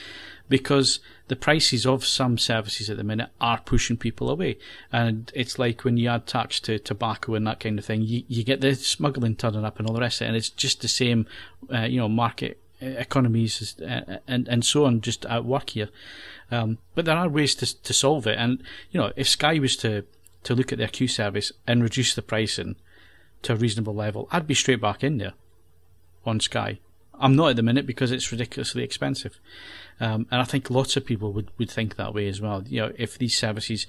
because the prices of some services at the minute are pushing people away. And it's like when you add tax to tobacco and that kind of thing, you get the smuggling turning up and all the rest of it, and it's just the same, market economies and so on just at work here. But there are ways to solve it. And if Sky was to look at their Q service and reduce the pricing to a reasonable level, I'd be straight back in there on Sky. I'm not at the minute because it's ridiculously expensive, and I think lots of people would think that way as well. If these services,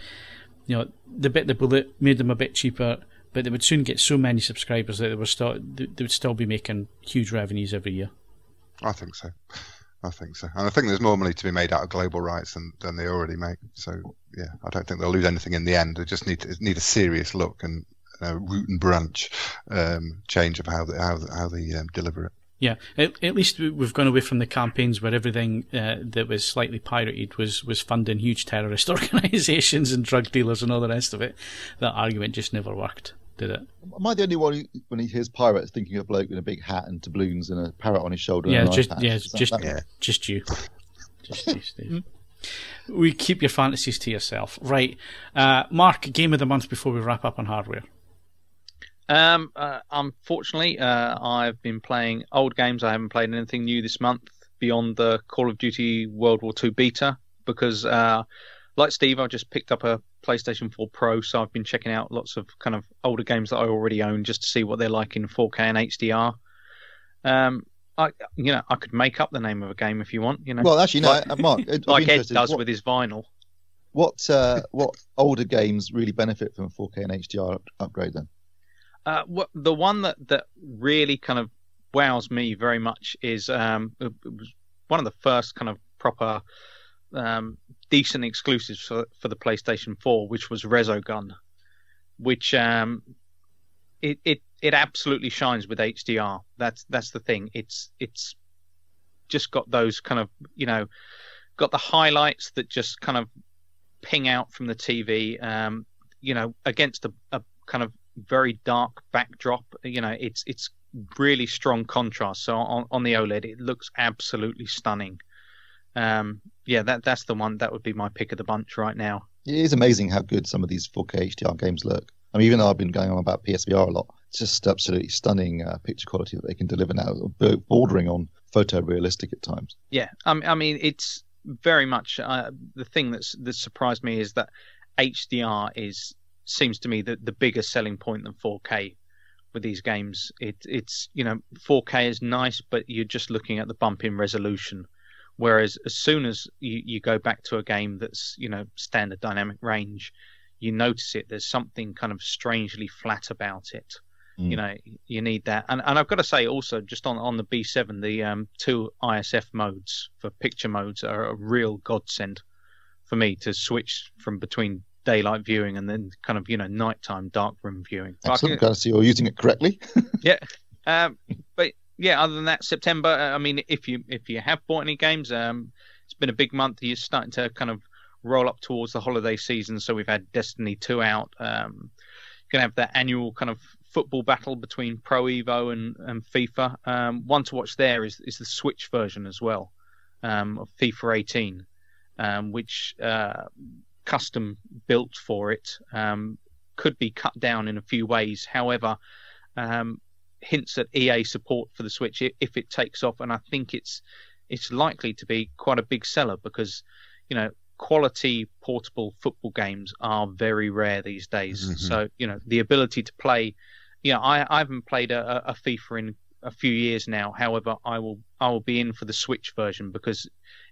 the bit the bullet made them a bit cheaper, but they would soon get so many subscribers that they would still be making huge revenues every year. I think so. I think so. And I think there's more money to be made out of global rights than they already make. So yeah, I don't think they'll lose anything in the end. They just need a serious look and root and branch change of how they deliver it. Yeah, at least we've gone away from the campaigns where everything that was slightly pirated was funding huge terrorist organisations and drug dealers and all the rest of it. That argument just never worked, did it? Am I the only one who, when he hears pirates, thinking of a bloke in a big hat and doubloons and a parrot on his shoulder? Yeah, and just you, Steve. We keep your fantasies to yourself, right? Mark, game of the month before we wrap up on hardware. Unfortunately, I've been playing old games. I haven't played anything new this month beyond the Call of Duty World War II beta because, like Steve, I just picked up a PlayStation 4 Pro, so I've been checking out lots of kind of older games that I already own just to see what they're like in 4K and HDR. I could make up the name of a game if you want. Well, actually, no, Mark, like Ed does with his vinyl. What older games really benefit from a 4K and HDR upgrade then? The one that really kind of wows me very much is it was one of the first kind of proper decent exclusives for the PlayStation 4, which was Resogun, which it absolutely shines with HDR. That's the thing. It's just got those kind of got the highlights that just kind of ping out from the TV. Against a kind of very dark backdrop. It's really strong contrast. So on the OLED, it looks absolutely stunning. That's the one that would be my pick of the bunch right now. It is amazing how good some of these 4K HDR games look. I mean, even though I've been going on about PSVR a lot, it's just absolutely stunning picture quality that they can deliver now, bordering on photorealistic at times. Yeah, I mean, it's very much the thing that surprised me is that HDR seems to me the bigger selling point than 4K with these games. It's 4K is nice, but you're just looking at the bump in resolution. Whereas as soon as you go back to a game that's standard dynamic range, you notice it. There's something kind of strangely flat about it. You need that. And I've got to say also, just on the B7, the 2 ISF modes for picture modes are a real godsend for me to switch from between daylight viewing and then kind of nighttime dark room viewing. Excellent. Glad to see you're using it correctly. Yeah. But yeah, other than that, September, I mean, if you have bought any games, it's been a big month. You're starting to kind of roll up towards the holiday season. So we've had Destiny 2 out. Going to have that annual kind of football battle between Pro Evo and FIFA. One to watch there is the Switch version as well, of FIFA 18, which custom built for it, could be cut down in a few ways. However, hints at EA support for the Switch if it takes off, and I think it's likely to be quite a big seller because quality portable football games are very rare these days. Mm-hmm. So the ability to play, I haven't played a FIFA in a few years now. However, I will be in for the Switch version because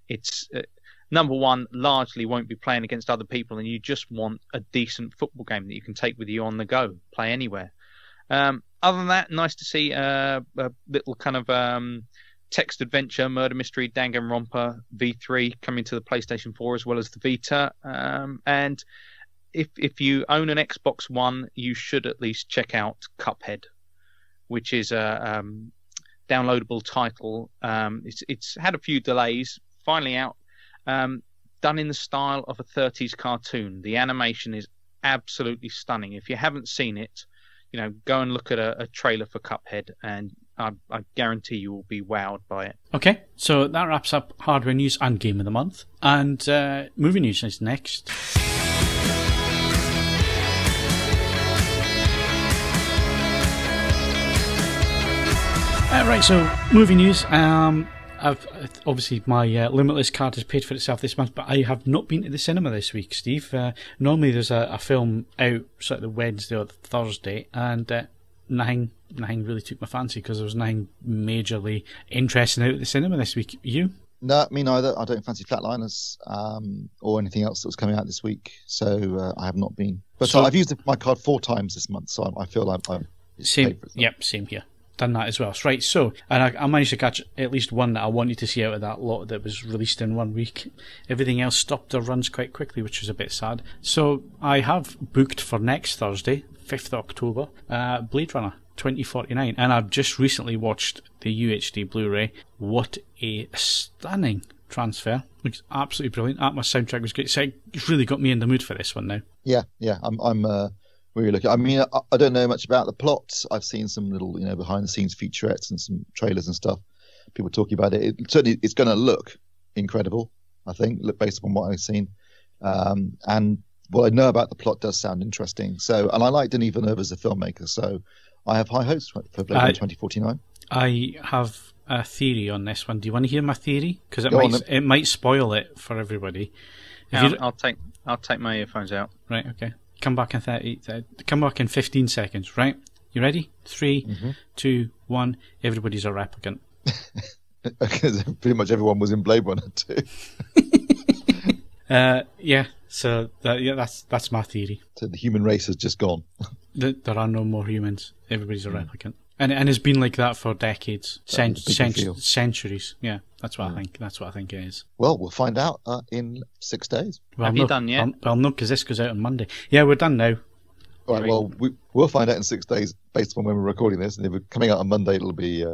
it's number one, largely won't be playing against other people, and you just want a decent football game that you can take with you on the go, play anywhere. Other than that, nice to see a little kind of text adventure, murder mystery, Danganronpa V3 coming to the PlayStation 4 as well as the Vita. And if you own an Xbox One, you should at least check out Cuphead, which is a downloadable title. It's had a few delays, finally out. Done in the style of a 30s cartoon. The animation is absolutely stunning. If you haven't seen it, go and look at a trailer for Cuphead, and I guarantee you will be wowed by it. Okay, so that wraps up hardware news and game of the month. And movie news is next. Right, so movie news. I've obviously my Limitless card has paid for itself this month, but I have not been to the cinema this week, Steve. Normally there's a film out sort of the Wednesday or the Thursday, and nothing really took my fancy because there was nothing majorly interesting out at the cinema this week. You? No, me neither. I don't fancy Flatliners or anything else that was coming out this week, so I have not been. But I've used my card 4 times this month, so I feel like I'm same. Yep, same here. done that as well. Right, so, and I managed to catch at least one that I wanted to see out of that lot that was released in 1 week. Everything else stopped their runs quite quickly, which was a bit sad. So I have booked for next Thursday, 5th October, Blade Runner 2049, and I've just recently watched the UHD Blu-ray. What a stunning transfer. Looks absolutely brilliant. Atmos soundtrack was great. So it's really got me in the mood for this one now. Yeah. I'm really looking. I mean, I don't know much about the plot. I've seen some little, behind the scenes featurettes and some trailers and stuff. People talking about it. Certainly, it's going to look incredible. I think, based upon what I've seen, and what I know about the plot does sound interesting. So, and I like Denis Villeneuve as a filmmaker. So, I have high hopes for Blade Runner 2049. I have a theory on this one. Do you want to hear my theory? Because it might spoil it for everybody. I'll take my earphones out. Right. Okay. Come back in 15 seconds. Right. You ready? 3, 2, 1. Everybody's a replicant. Okay, pretty much everyone was in Blade Runner too. Yeah. So that's my theory. So the human race has just gone. There are no more humans. Everybody's a replicant, and it's been like that for decades, centuries. Yeah, that's what I think. That's what I think it is. Well, we'll find out in 6 days. Have you done yet? Well, no, because this goes out on Monday. Yeah, we're done now. All right. Well, we'll find out in 6 days based on when we're recording this, and if we're coming out on Monday, it'll be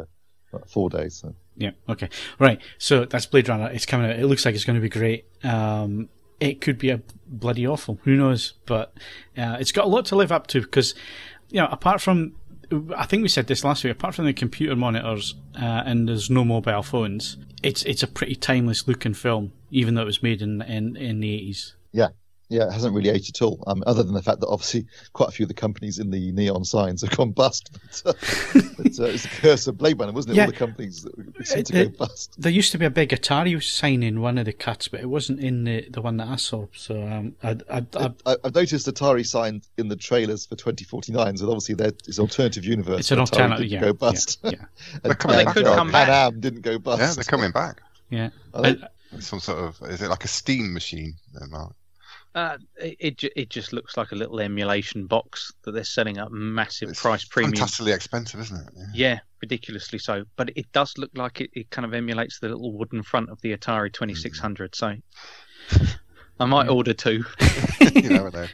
4 days. So. Yeah. Okay. Right. So that's Blade Runner. It's coming out. It looks like it's going to be great. It could be a bloody awful. Who knows? But it's got a lot to live up to because, apart from, I think we said this last week, apart from the computer monitors and there's no mobile phones, it's a pretty timeless looking film, even though it was made in the 80s. Yeah, it hasn't really aged at all, other than the fact that obviously quite a few of the companies in the neon signs have gone bust. But, it's a curse of Blade Runner, wasn't it? Yeah. All the companies that seem to go bust. There used to be a big Atari sign in one of the cuts, but it wasn't in the one that I saw. So I've noticed Atari signs in the trailers for 2049, so obviously it's an alternative universe. It's an alternative, go bust. Yeah. They could come back. Pan Am didn't go bust. Yeah, they're coming back. Yeah. Some sort of, is it like a steam machine, Mark? It just looks like a little emulation box that they're selling at massive price premium. Fantastically expensive, isn't it? Yeah, ridiculously so. But it does look like it kind of emulates the little wooden front of the Atari 2600. So I might order 2. You never know.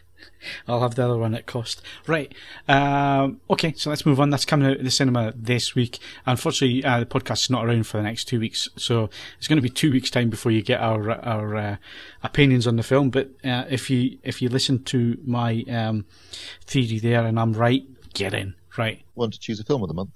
I'll have the other one at cost. Right. Okay, so let's move on. That's coming out of the cinema this week. Unfortunately, the podcast is not around for the next 2 weeks, so it's going to be 2 weeks' time before you get our opinions on the film. But if you listen to my theory there and I'm right, get in. Right. Want to choose a film of the month?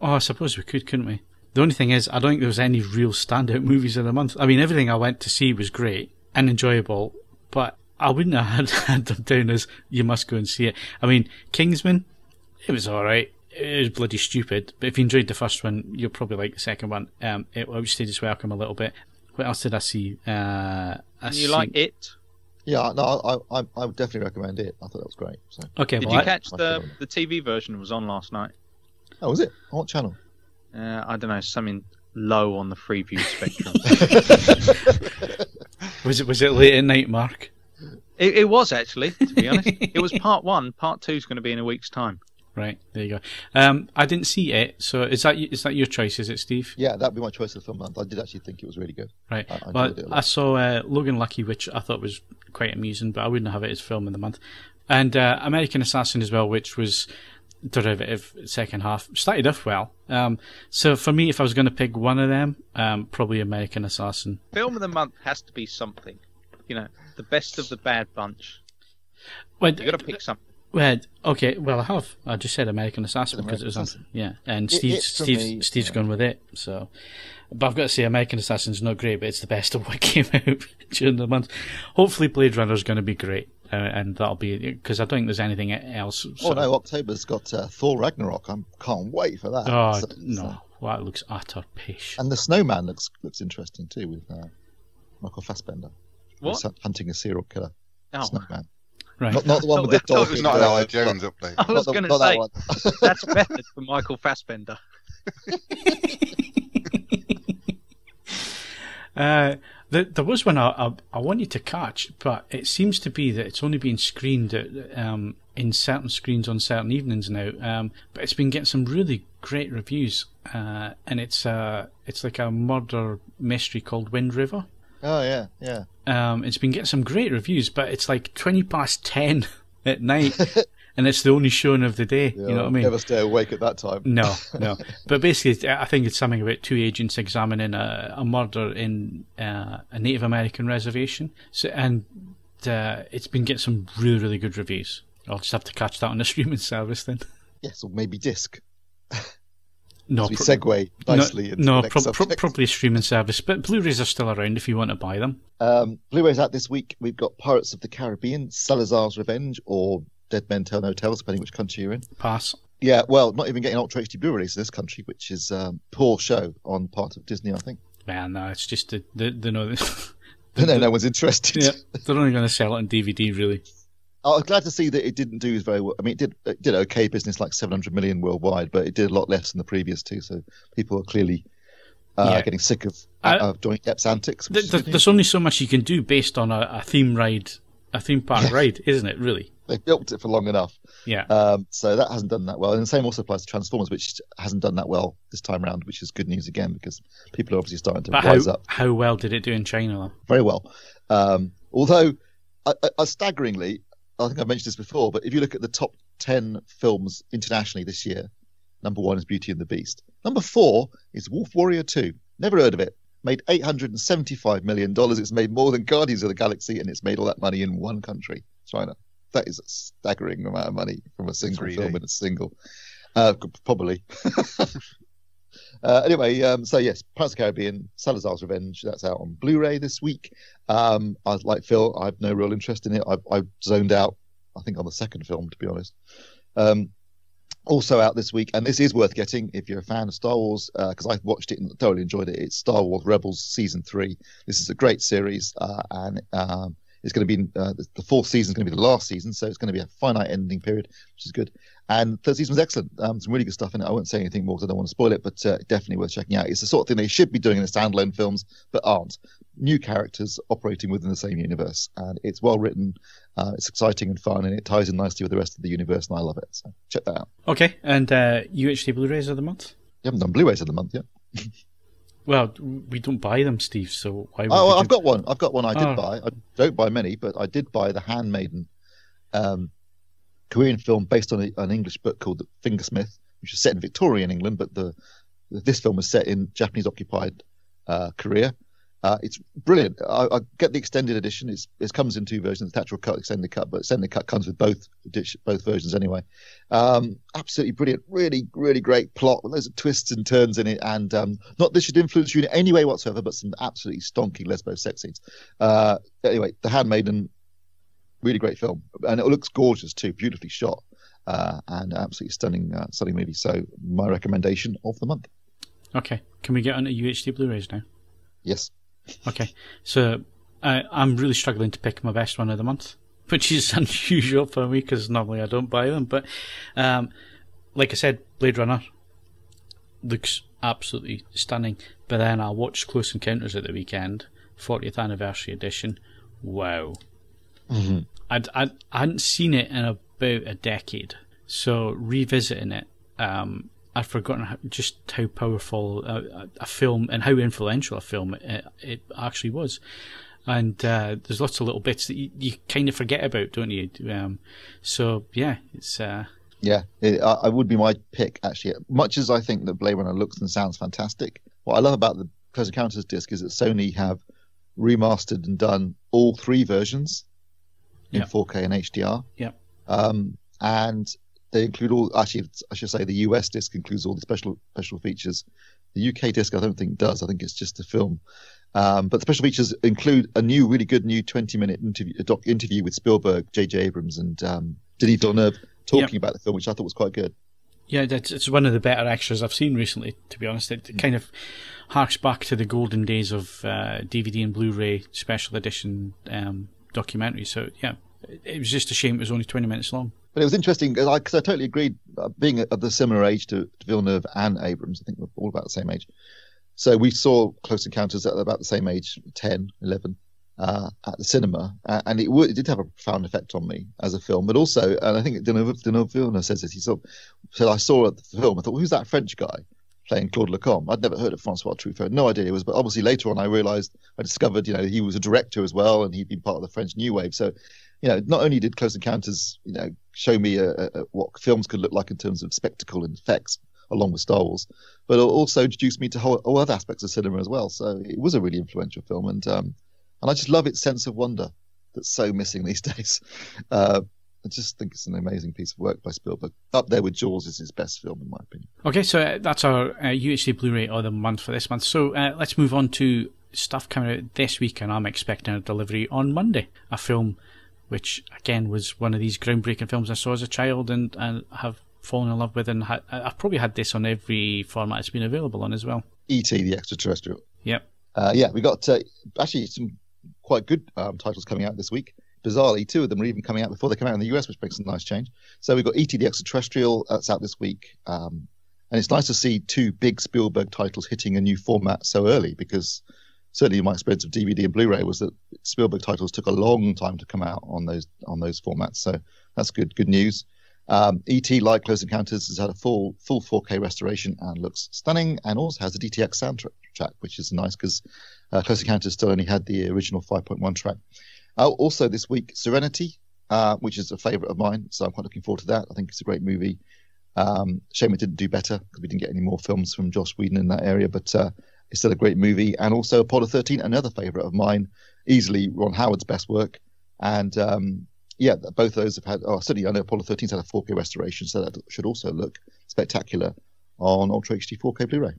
Oh, I suppose we could, couldn't we? The only thing is, I don't think there was any real standout movies of the month. I mean, everything I went to see was great and enjoyable, but I wouldn't have had them down as you must go and see it. I mean, Kingsman, it was alright. It was bloody stupid. But if you enjoyed the first one, you'll probably like the second one. It outstayed its welcome a little bit. What else did I see? Like It? Yeah, no, I would definitely recommend it. I thought that was great. So. Okay, did you catch the TV version was on last night? Oh, was it? On what channel? I don't know, something low on the Freeview spectrum. Was it late at night, Mark? It was actually, to be honest. It was part 1. Part 2 is going to be in a week's time. Right, there you go. I didn't see it, so is that your choice? Is it, Steve? Yeah, that'd be my choice of the film month. I did actually think it was really good. Right. I saw Logan Lucky, which I thought was quite amusing, but I wouldn't have it as film of the month. And American Assassin as well, which was derivative second half. Started off well. So for me, if I was going to pick one of them, probably American Assassin. Film of the month has to be something. The best of the bad bunch. Well, you got to pick something. Well, okay. Well, I have. I just said American Assassin because it was on. Yeah, and Steve's gone with it. So, but I've got to say, American Assassin's not great, but it's the best of what came out during the month. Hopefully, Blade Runner's going to be great, and that'll be because I don't think there's anything else. Oh no, October's got Thor Ragnarok. I can't wait for that. Oh no, wow, it looks utter pish. And the Snowman looks interesting too with Michael Fassbender. What? Hunting a serial killer. Oh. Snowman. Right. Not the one with the dog. It's not Ella Jones up there. I was going to say, that's method for Michael Fassbender. There was one I wanted to catch, but it seems to be that it's only being screened at, in certain screens on certain evenings now. But it's been getting some really great reviews, and it's like a murder mystery called Wind River. Oh yeah, yeah. It's been getting some great reviews, but it's like 10:20 at night. And it's the only showing of the day, Yeah, you know what I mean? Never stay awake at that time. No. But basically, I think it's something about two agents examining a murder in a Native American reservation. So, and it's been getting some really, really good reviews. I'll just have to catch that on the streaming service then. Yes, or maybe disc. No, we segue nicely into the next subject. Probably a streaming service. But Blu-rays are still around if you want to buy them. Blu-rays out this week. We've got Pirates of the Caribbean, Salazar's Revenge, or Dead Men Tell No Tales, depending which country you're in. Pass. Yeah, well, not even getting Ultra HD Blu-rays in this country, which is poor show on part of Disney, I think. Man, no, it's just no one's interested. Yeah, they're only going to sell it on DVD, really. I was glad to see that it didn't do very well. I mean, it did okay business, like 700 million worldwide, but it did a lot less than the previous two. So people are clearly getting sick of Johnny Depp's antics. There's only so much you can do based on a theme park ride, isn't it? Really. They built it for long enough. Yeah. So that hasn't done that well. And the same also applies to Transformers, which hasn't done that well this time around, which is good news again, because people are obviously starting to rise up. How well did it do in China, though? Very well. Although, staggeringly, I think I've mentioned this before, but if you look at the top 10 films internationally this year, number 1 is Beauty and the Beast. Number 4 is Wolf Warrior 2. Never heard of it. Made $875 million. It's made more than Guardians of the Galaxy, and it's made all that money in one country, China. That is a staggering amount of money from a single film in a single. Probably. Anyway, so yes, Pirates of the Caribbean, Salazar's Revenge, that's out on Blu-ray this week. Like Phil, I have no real interest in it. I zoned out, I think, on the second film, to be honest. Also out this week, and this is worth getting if you're a fan of Star Wars, because I watched it and thoroughly enjoyed it. It's Star Wars Rebels Season 3. This is a great series, and it's going to be the fourth season is going to be the last season, so it's going to be a finite ending period, which is good. And the third season was excellent. Some really good stuff in it. I won't say anything more because I don't want to spoil it, but definitely worth checking out. It's the sort of thing they should be doing in the standalone films, but aren't. New characters operating within the same universe, and it's well written. It's exciting and fun, and it ties in nicely with the rest of the universe, and I love it. So check that out. Okay, and UHD Blu-rays of the month? You haven't done Blu-rays of the month yet. Well, we don't buy them, Steve, so why would I've got one. I've got one I did buy. I don't buy many, but I did buy The Handmaiden, Korean film based on an English book called The Fingersmith, which is set in Victorian England, but this film was set in Japanese-occupied Korea. It's brilliant. I get the extended edition. It comes in two versions, the theatrical cut, extended cut, but extended cut comes with both versions anyway. Absolutely brilliant. Really, really great plot with loads of twists and turns in it, and not this should influence you in any way whatsoever, but some absolutely stonky lesbo sex scenes. Anyway, The Handmaiden, really great film, and it looks gorgeous too, beautifully shot, and absolutely stunning movie. So my recommendation of the month. Okay, can we get on to UHD Blu-rays now? Yes. Okay, so I'm really struggling to pick my best one of the month, which is unusual for me because normally I don't buy them. But like I said, Blade Runner looks absolutely stunning. But then I watched Close Encounters at the weekend, 40th anniversary edition. Wow. Mm-hmm. I hadn't seen it in about a decade, so revisiting it, I'd forgotten just how powerful a film and how influential a film it actually was. And there's lots of little bits that you kind of forget about, don't you? So, yeah, it's... Yeah, I would be my pick, actually. Much as I think that Blade Runner looks and sounds fantastic, what I love about the Close Encounters disc is that Sony have remastered and done all three versions in 4K and HDR. Yeah. And... they include all. Actually, I should say the US disc includes all the special features. The UK disc, I don't think does. I think it's just a film. But the special features include a really good 20-minute interview with Spielberg, J.J. Abrams, and Denis Villeneuve talking about the film, which I thought was quite good. Yeah, it's one of the better extras I've seen recently. To be honest, it kind of harks back to the golden days of DVD and Blu-ray special edition documentaries. So yeah, it was just a shame it was only 20 minutes long. But it was interesting because I totally agreed, being of the similar age to Villeneuve and Abrams, I think we're all about the same age. So we saw Close Encounters at about the same age, 10, 11, at the cinema, and it did have a profound effect on me as a film. But also, and I think Deneuville says this, he said, I saw the film, I thought, who's that French guy playing Claude Lacombe? I'd never heard of Francois Truffaut, no idea who it was. But obviously later on, I discovered, he was a director as well, and he'd been part of the French New Wave. So, not only did Close Encounters, show me what films could look like in terms of spectacle and effects, along with Star Wars, but it also introduced me to all other aspects of cinema as well. So it was a really influential film, and I just love its sense of wonder that's so missing these days. I just think it's an amazing piece of work by Spielberg. Up there with Jaws is his best film, in my opinion. Okay, so that's our UHD Blu-ray of the month for this month. So let's move on to stuff coming out this week, and I'm expecting a delivery on Monday. A film which, again, was one of these groundbreaking films I saw as a child and have fallen in love with, and I've probably had this on every format it's been available on as well. E.T. the Extraterrestrial. Yep. We got actually some quite good titles coming out this week. Bizarrely, 2 of them are even coming out before they come out in the US, which makes a nice change. So we've got E.T. the Extraterrestrial, that's out this week. And it's nice to see 2 big Spielberg titles hitting a new format so early, because certainly my experience of DVD and Blu-ray was that Spielberg titles took a long time to come out on those formats. So that's good news. E.T., like Close Encounters, has had a full 4K restoration and looks stunning, and also has a DTX soundtrack, which is nice because Close Encounters still only had the original 5.1 track. Also this week, Serenity, which is a favourite of mine, so I'm quite looking forward to that. I think it's a great movie. Shame it didn't do better because we didn't get any more films from Joss Whedon in that area, but it's still a great movie. And also Apollo 13, another favourite of mine, easily Ron Howard's best work. And both of those have had, certainly I know Apollo 13's had a 4K restoration, so that should also look spectacular on Ultra HD 4K Blu-ray.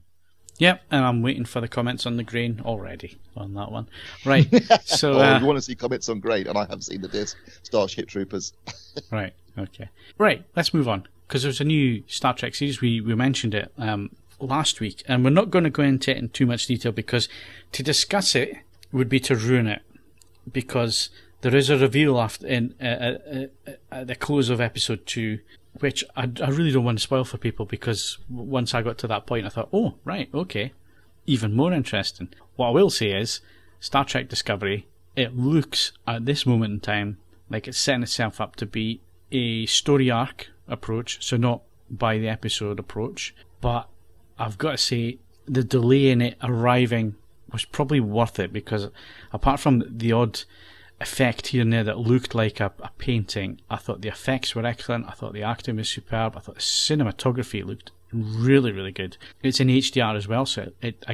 Yep, and I'm waiting for the comments on the grain already on that one. Right, so... you want to see comments on grain, and I have seen the disc, Starship Troopers. Right, okay. Right, let's move on, because there's a new Star Trek series. We mentioned it last week, and we're not going to go into it in too much detail, because to discuss it would be to ruin it, because there is a reveal at the close of episode 2, which I really don't want to spoil for people, because once I got to that point I thought, oh, right, okay, even more interesting. What I will say is, Star Trek Discovery, it looks at this moment in time like it's setting itself up to be a story arc approach, so not by the episode approach, but I've got to say the delay in it arriving was probably worth it, because apart from the odd effect here and there that looked like a painting, I thought the effects were excellent, I thought the acting was superb, I thought the cinematography looked really, really good. It's in HDR as well, so it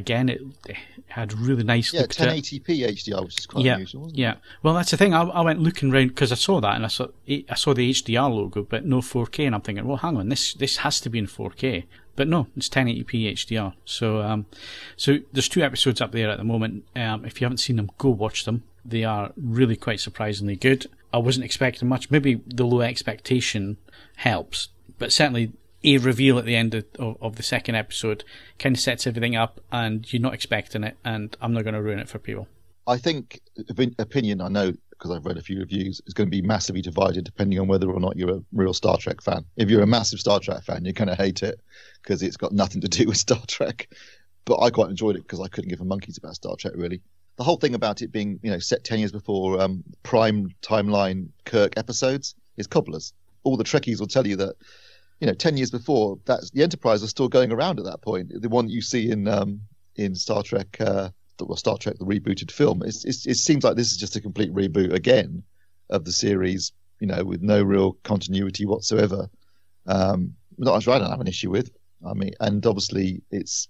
had really nice look to it. 1080p HDR, which is quite unusual, wasn't it? Yeah, well, that's the thing, I went looking around because I saw that, and I saw the HDR logo but no 4K, and I'm thinking, well, hang on, this has to be in 4K. But no, it's 1080p HDR. So there's 2 episodes up there at the moment. If you haven't seen them, go watch them. They are really quite surprisingly good. I wasn't expecting much. Maybe the low expectation helps, but certainly a reveal at the end of the second episode kind of sets everything up, and you're not expecting it, and I'm not going to ruin it for people. I think opinion, I know because I've read a few reviews, is going to be massively divided depending on whether or not you're a real Star Trek fan. If you're a massive Star Trek fan, you're going to hate it because it's got nothing to do with Star Trek. But I quite enjoyed it because I couldn't give a monkeys about Star Trek, really. The whole thing about it being, set 10 years before prime timeline Kirk episodes is cobblers. All the Trekkies will tell you that, 10 years before, the Enterprise was still going around at that point. The one that you see in Star Trek, Star Trek, the rebooted film, it seems like this is just a complete reboot again of the series, with no real continuity whatsoever. I don't have an issue with. I mean, and obviously it's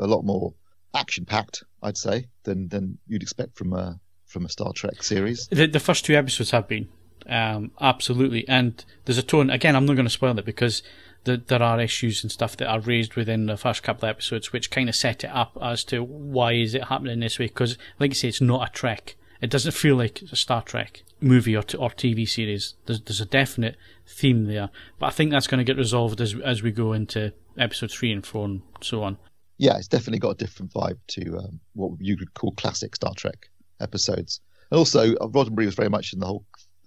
a lot more action-packed, I'd say, than you'd expect from a Star Trek series. The first 2 episodes have been absolutely, and there's a tone. Again, I'm not going to spoil it because there are issues and stuff that are raised within the first couple of episodes, which kind of set it up as to why is it happening this way. Because, like I say, it's not a Trek. It doesn't feel like a Star Trek movie or TV series. There's a definite theme there, but I think that's going to get resolved as we go into episodes 3 and 4 and so on. Yeah, it's definitely got a different vibe to what you could call classic Star Trek episodes. And also, Roddenberry was very much in the whole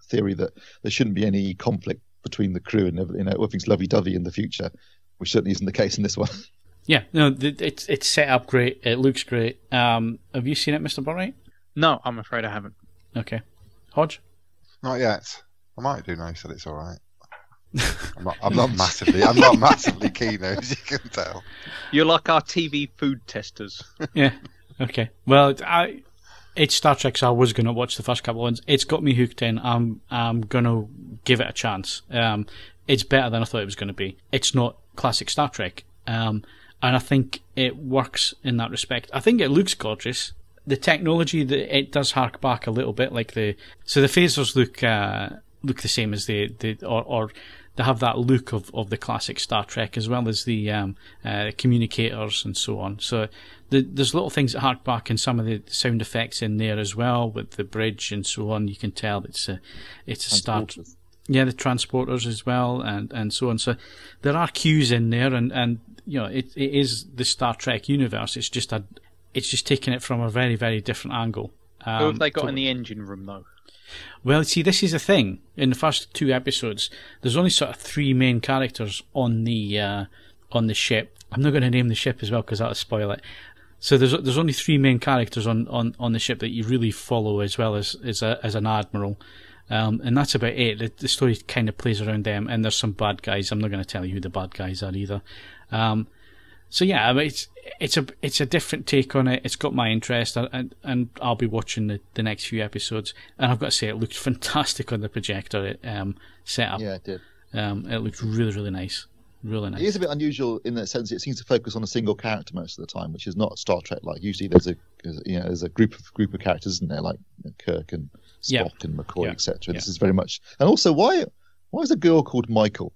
theory that there shouldn't be any conflict between the crew and everything's lovey-dovey in the future, which certainly isn't the case in this one. Yeah, no, it's set up great. It looks great. Have you seen it, Mr. Botwright? No, I'm afraid I haven't. Okay. Hodge? Not yet. I might do now. You said it's all right. I'm not massively keen, as you can tell. You're like our TV food testers. Yeah. Okay. Well, it's Star Trek, so I was going to watch the first couple of ones. It's got me hooked in. I'm going to give it a chance. It's better than I thought it was going to be. It's not classic Star Trek, and I think it works in that respect. I think it looks gorgeous. The technology, it does hark back a little bit, like the phasers look the same as or they have that look of the classic Star Trek, as well as the communicators and so on. So there's little things that hark back, and some of the sound effects in there as well, with the bridge and so on. You can tell it's a Star Trek. Yeah, the transporters as well, and so on. So there are cues in there, and you know, it is the Star Trek universe. It's just taking it from a very, very different angle. Who have they got in the engine room, though? Well, see, this is the thing. In the first 2 episodes, there's only sort of 3 main characters on the ship. I'm not going to name the ship as well because that'll spoil it. So there's only 3 main characters on the ship that you really follow, as well as an admiral. And that's about it. The story kind of plays around them, and there's some bad guys. I'm not going to tell you who the bad guys are either. So yeah, I mean, it's a different take on it. It's got my interest, and I'll be watching the next few episodes. And I've got to say, it looked fantastic on the projector setup. Yeah, it did. It looked really, really nice. Really nice. It is a bit unusual in the sense it seems to focus on a single character most of the time, which is not Star Trek like. Usually there's a group of characters, isn't there, like Kirk and Spock and McCoy, etc. This is very much. And also, why is a girl called Michael?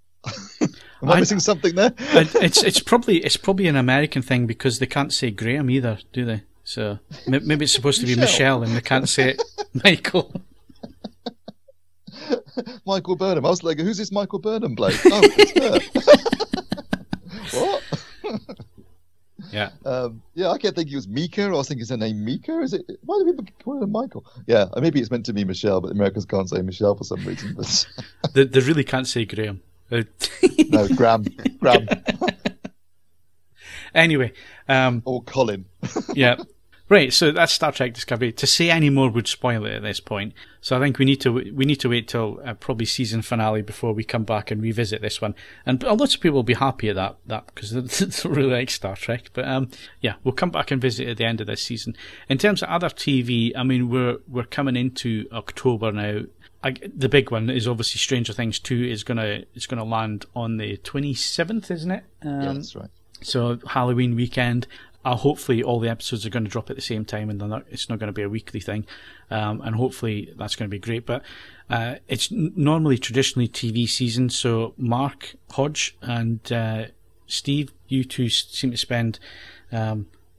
Am I missing something there? It's probably an American thing, because they can't say Graham either, do they? So maybe it's supposed to be Michelle, and they can't say it Michael. Michael Burnham. I was like, who's this Michael Burnham bloke? Oh, it's her. What? Yeah. Yeah, I kept thinking it was Mika, or I was thinking, is her name Mika? Is it? Why do people call her Michael? Yeah, maybe it's meant to be Michelle, but the Americans can't say Michelle for some reason. But they really can't say Graham. No, Graham. Anyway. Or Colin. Yeah. Right, so that's Star Trek Discovery. To say any more would spoil it at this point. So I think we need to wait till probably season finale before we come back and revisit this one. And lots of people will be happy at that because they really like Star Trek. But yeah, we'll come back and visit at the end of this season. In terms of other TV, I mean, we're coming into October now. The big one is obviously Stranger Things 2 is gonna land on the 27th, isn't it? Yeah, that's right. So Halloween weekend. Hopefully all the episodes are going to drop at the same time, and it's not going to be a weekly thing. And hopefully that's going to be great. But it's normally traditionally TV season. So Mark, Hodge, and Steve, you two seem to spend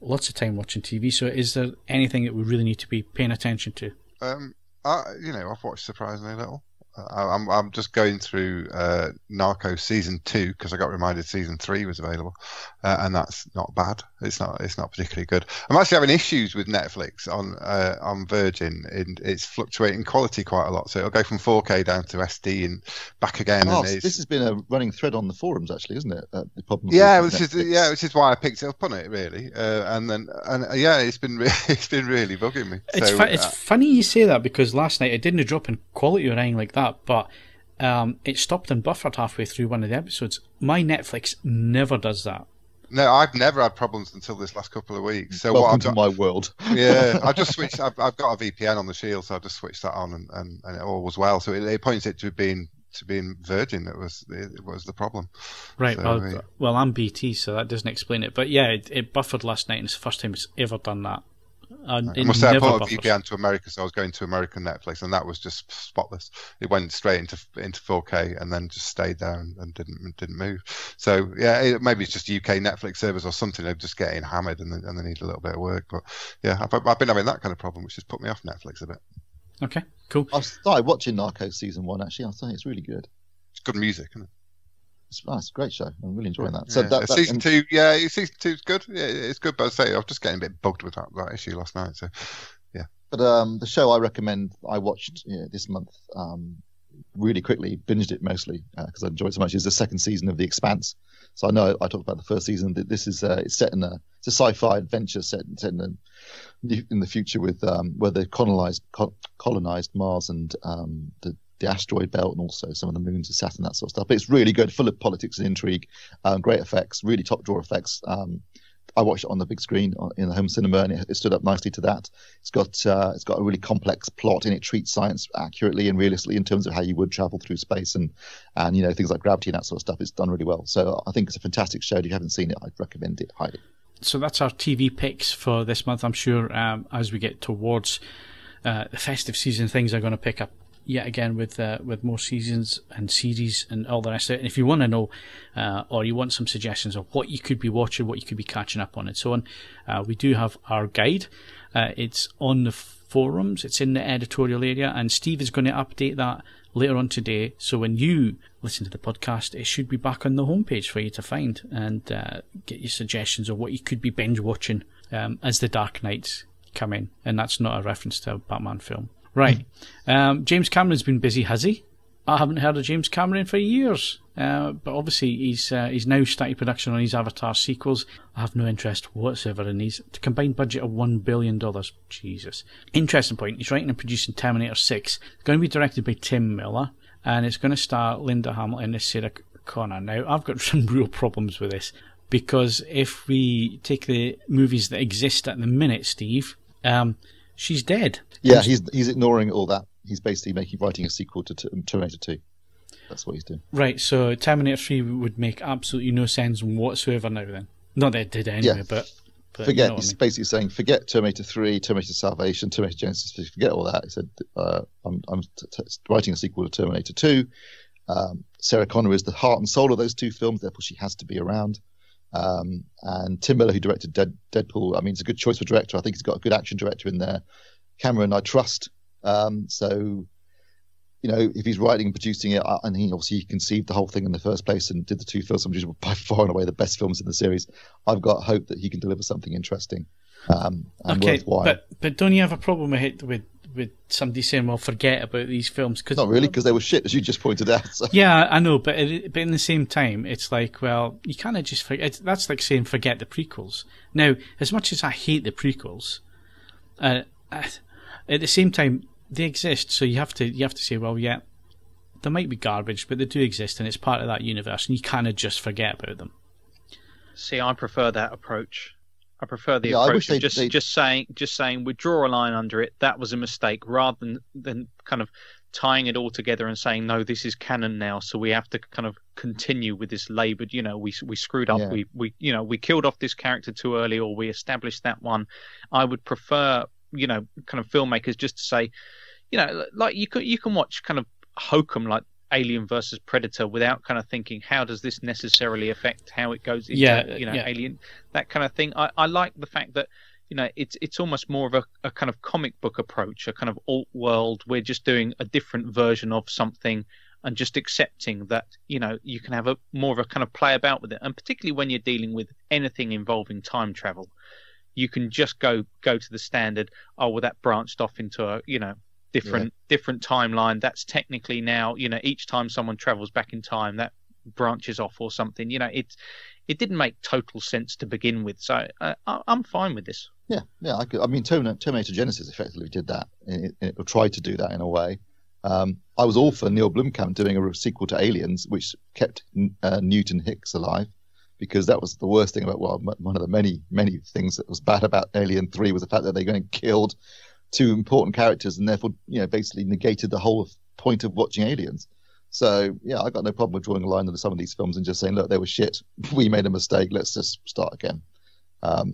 lots of time watching TV. So is there anything that we really need to be paying attention to? I've watched surprisingly little. I'm just going through Narcos season 2 because I got reminded season 3 was available, and that's not bad. It's not particularly good. I'm actually having issues with Netflix on Virgin. It's fluctuating quality quite a lot, so it'll go from 4K down to SD and back again. Oh, this has been a running thread on the forums, actually, isn't it? The problem. Which is why I picked it up on it really, it's been really bugging me. It's funny you say that, because last night it didn't drop in quality or anything like that. But it stopped and buffered halfway through one of the episodes. My Netflix never does that. No, I've never had problems until this last couple of weeks. So welcome to my world. Yeah, I just switched. I've got a VPN on the Shield, so I just switched that on, and it all was well. So it points it to being Virgin. It was the problem. Right. So, well, I'm BT, so that doesn't explain it. But yeah, it buffered last night, and it's the first time it's ever done that. I must say, I put a VPN to America, so I was going to American Netflix, and that was just spotless. It went straight into 4K and then just stayed there and didn't move. So yeah, maybe it's just UK Netflix servers or something. They're just getting hammered and they need a little bit of work. But yeah, I've been having that kind of problem, which has put me off Netflix a bit. Okay, cool. I've started watching Narcos season 1. Actually, I think it's really good. It's good music, isn't it? It's a great show. I'm really enjoying that. So season 2, season 2 is good. Yeah, it's good. But I was just getting a bit bugged with that issue last night. So yeah. But the show I recommend, I watched this month, really quickly, binged it mostly because I enjoyed it so much. Is the second season of The Expanse. So I know I talked about the first season. This is it's set in it's a sci-fi adventure set in the future with where they colonized Mars and the asteroid belt, and also some of the moons of Saturn, that sort of stuff. But it's really good, full of politics and intrigue, great effects, really top drawer effects. I watched it on the big screen in the home cinema, and it stood up nicely to that. It's got a really complex plot, and it treats science accurately and realistically in terms of how you would travel through space and things like gravity and that sort of stuff. It's done really well. So I think it's a fantastic show. If you haven't seen it, I'd recommend it highly. So that's our TV picks for this month. I'm sure as we get towards the festive season, things are going to pick up yet again with more seasons and series and all the rest of it. And if you want to know or you want some suggestions of what you could be watching, what you could be catching up on and so on, we do have our guide. It's on the forums, it's in the editorial area, and Steve is going to update that later on today. So when you listen to the podcast, it should be back on the homepage for you to find and get your suggestions of what you could be binge watching as the Dark Knights come in. And that's not a reference to a Batman film. Right. James Cameron's been busy, has he? I haven't heard of James Cameron for years. But obviously he's now started production on his Avatar sequels. I have no interest whatsoever in these. The combined budget of $1 billion. Jesus. Interesting point. He's writing and producing Terminator 6. It's going to be directed by Tim Miller. And it's going to star Linda Hamilton and Sarah Connor. Now, I've got some real problems with this. Because if we take the movies that exist at the minute, Steve, she's dead. Yeah, he's ignoring all that. He's basically writing a sequel to Terminator 2. That's what he's doing. Right, so Terminator 3 would make absolutely no sense whatsoever now then. Not that it did anyway, but forget, you know he's basically saying, forget Terminator 3, Terminator Salvation, Terminator Genesis, forget all that. He said, I'm writing a sequel to Terminator 2. Sarah Connor is the heart and soul of those two films, therefore she has to be around. And Tim Miller, who directed Deadpool, I mean, it's a good choice for director. I think he's got a good action director in there. Cameron, I trust. So, if he's writing and producing it, and he obviously conceived the whole thing in the first place and did the two films, which were by far and away the best films in the series, I've got hope that he can deliver something interesting and worthwhile. But don't you have a problem with somebody saying, well, forget about these films? Cause, not really, because they were shit, as you just pointed out. So. Yeah, I know, but in the same time, it's like, well, you kind of just forget. That's like saying forget the prequels. Now, as much as I hate the prequels, at the same time, they exist, so you have to say, well, yeah, they might be garbage, but they do exist, and it's part of that universe, and you kind of just forget about them. See, I prefer that approach. I prefer the approach of just saying we draw a line under it. That was a mistake, rather than kind of tying it all together and saying, no, this is canon now, so we have to kind of continue with this laboured. We screwed up. Yeah. We killed off this character too early, or we established that one. I would prefer, kind of filmmakers just to say, like you can watch kind of hokum like Alien versus Predator without kind of thinking, how does this necessarily affect how it goes into, Alien, that kind of thing. I like the fact that, it's almost more of a kind of comic book approach, a kind of alt world. We're just doing a different version of something and just accepting that, you can have more of a kind of play about with it. And particularly when you're dealing with anything involving time travel, you can just go to the standard, oh, well, that branched off into a, different timeline. That's technically now, each time someone travels back in time, that branches off or something. It didn't make total sense to begin with. So I'm fine with this. Yeah. I mean, Terminator Genesis effectively did that. It tried to do that in a way. I was all for Neil Blomkamp doing a sequel to Aliens, which kept Newton Hicks alive. Because that was the worst thing about, one of the many, many things that was bad about Alien 3 was the fact that they going and killed two important characters and therefore, basically negated the whole point of watching Aliens. So, yeah, I got no problem with drawing a line under some of these films and just saying, look, they were shit. We made a mistake. Let's just start again.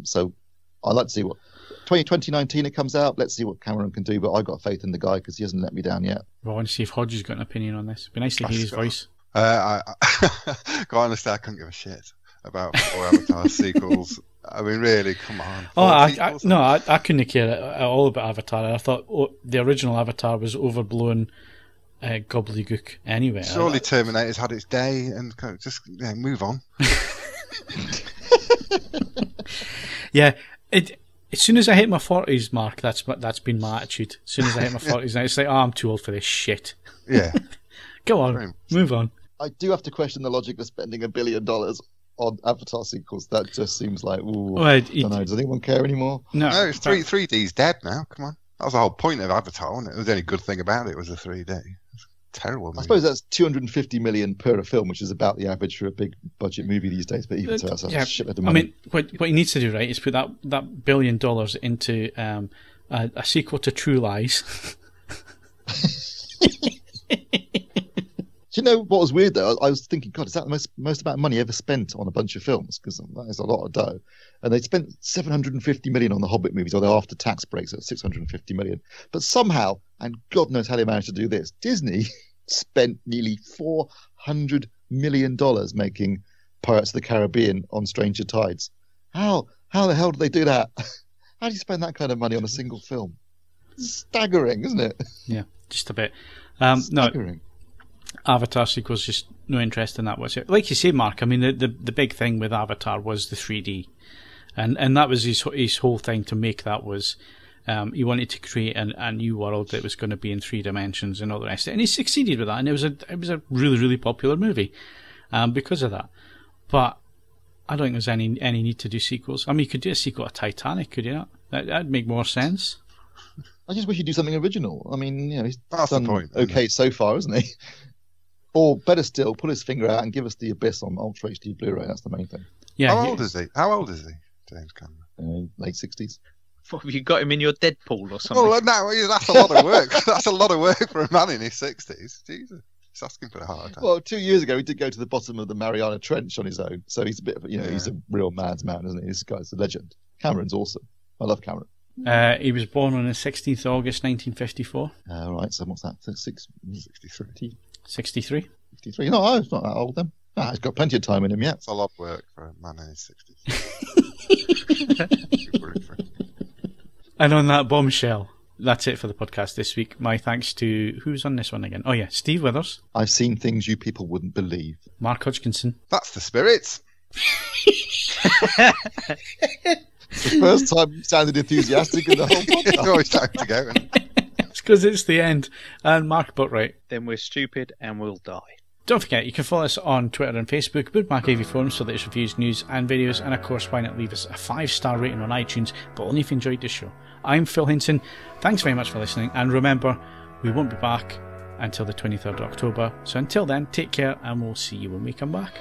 So I'd like to see what 2019 it comes out. Let's see what Cameron can do. But I've got faith in the guy because he hasn't let me down yet. Well, I want to see if Hodge has got an opinion on this. It'd be nice to hear his voice. Quite honestly, I couldn't give a shit about 4 Avatar sequels. I mean, really, come on. I couldn't care at all about Avatar. I thought the original Avatar was overblown gobbledygook anyway. Surely Terminator's had its day and just move on. Yeah, as soon as I hit my 40s mark, that's been my attitude. As soon as I hit my 40s, it's like, I'm too old for this shit. Yeah. Go on, move on. I do have to question the logic of spending $1 billion on Avatar sequels. That just seems like, ooh, I don't know. Does anyone care anymore? No, it's 3D's dead now. Come on. That was the whole point of Avatar, wasn't it? It was the only good thing about it was the 3D. Terrible movie. I suppose that's $250 million per film, which is about the average for a big budget movie these days. But even so, that's a shitload of money. I mean, what he needs to do, right, is put that $1 billion into a sequel to True Lies. Do you know what was weird though? I was thinking, God, is that the most amount of money ever spent on a bunch of films? Because that is a lot of dough. And they spent $750 million on the Hobbit movies, although after tax breaks, it's $650 million. But somehow, and God knows how they managed to do this, Disney spent nearly $400 million making Pirates of the Caribbean on Stranger Tides. How the hell did they do that? How do you spend that kind of money on a single film? Staggering, isn't it? Yeah, just a bit. Staggering. No. Avatar sequels, just no interest in that whatsoever. Like you say, Mark, I mean, the big thing with Avatar was the 3D. And that was his whole thing to make that was he wanted to create a new world that was going to be in 3 dimensions and all the rest of it. And he succeeded with that. And it was a really, really popular movie because of that. But I don't think there's any need to do sequels. I mean, you could do a sequel to Titanic, could you not? That'd make more sense. I just wish he'd do something original. I mean, he's That's done the point, okay so far, isn't he? Or better still, pull his finger out and give us The Abyss on Ultra HD Blu-ray. That's the main thing. Yeah. How old is he, James Cameron? Late 60s. What, have you got him in your Deadpool or something? Well, no, that's a lot of work. That's a lot of work for a man in his 60s. Jesus. He's asking for a hard time. Well, 2 years ago, he did go to the bottom of the Mariana Trench on his own. So he's a bit of, he's a real man's man, isn't he? This guy's a legend. Cameron's awesome. I love Cameron. He was born on the 16th of August 1954. Right, so what's that? 63. 63? 53. No, he's not that old then. He's got plenty of time in him yet. It's a lot of work for a man in his 60s. And on that bombshell, that's it for the podcast this week. My thanks to... Who's on this one again? Oh, yeah, Steve Withers. I've seen things you people wouldn't believe. Mark Hodgkinson. That's the spirit. The first time you sounded enthusiastic in the whole podcast. It's always time to go. It's because it's the end. And Mark Botwright. Then we're stupid and we'll die. Don't forget, you can follow us on Twitter and Facebook, bookmark AVForums for the latest reviews, news and videos, and of course, why not leave us a 5-star rating on iTunes, but only if you enjoyed the show. I'm Phil Hinton. Thanks very much for listening, and remember, we won't be back until the 23rd of October. So until then, take care, and we'll see you when we come back.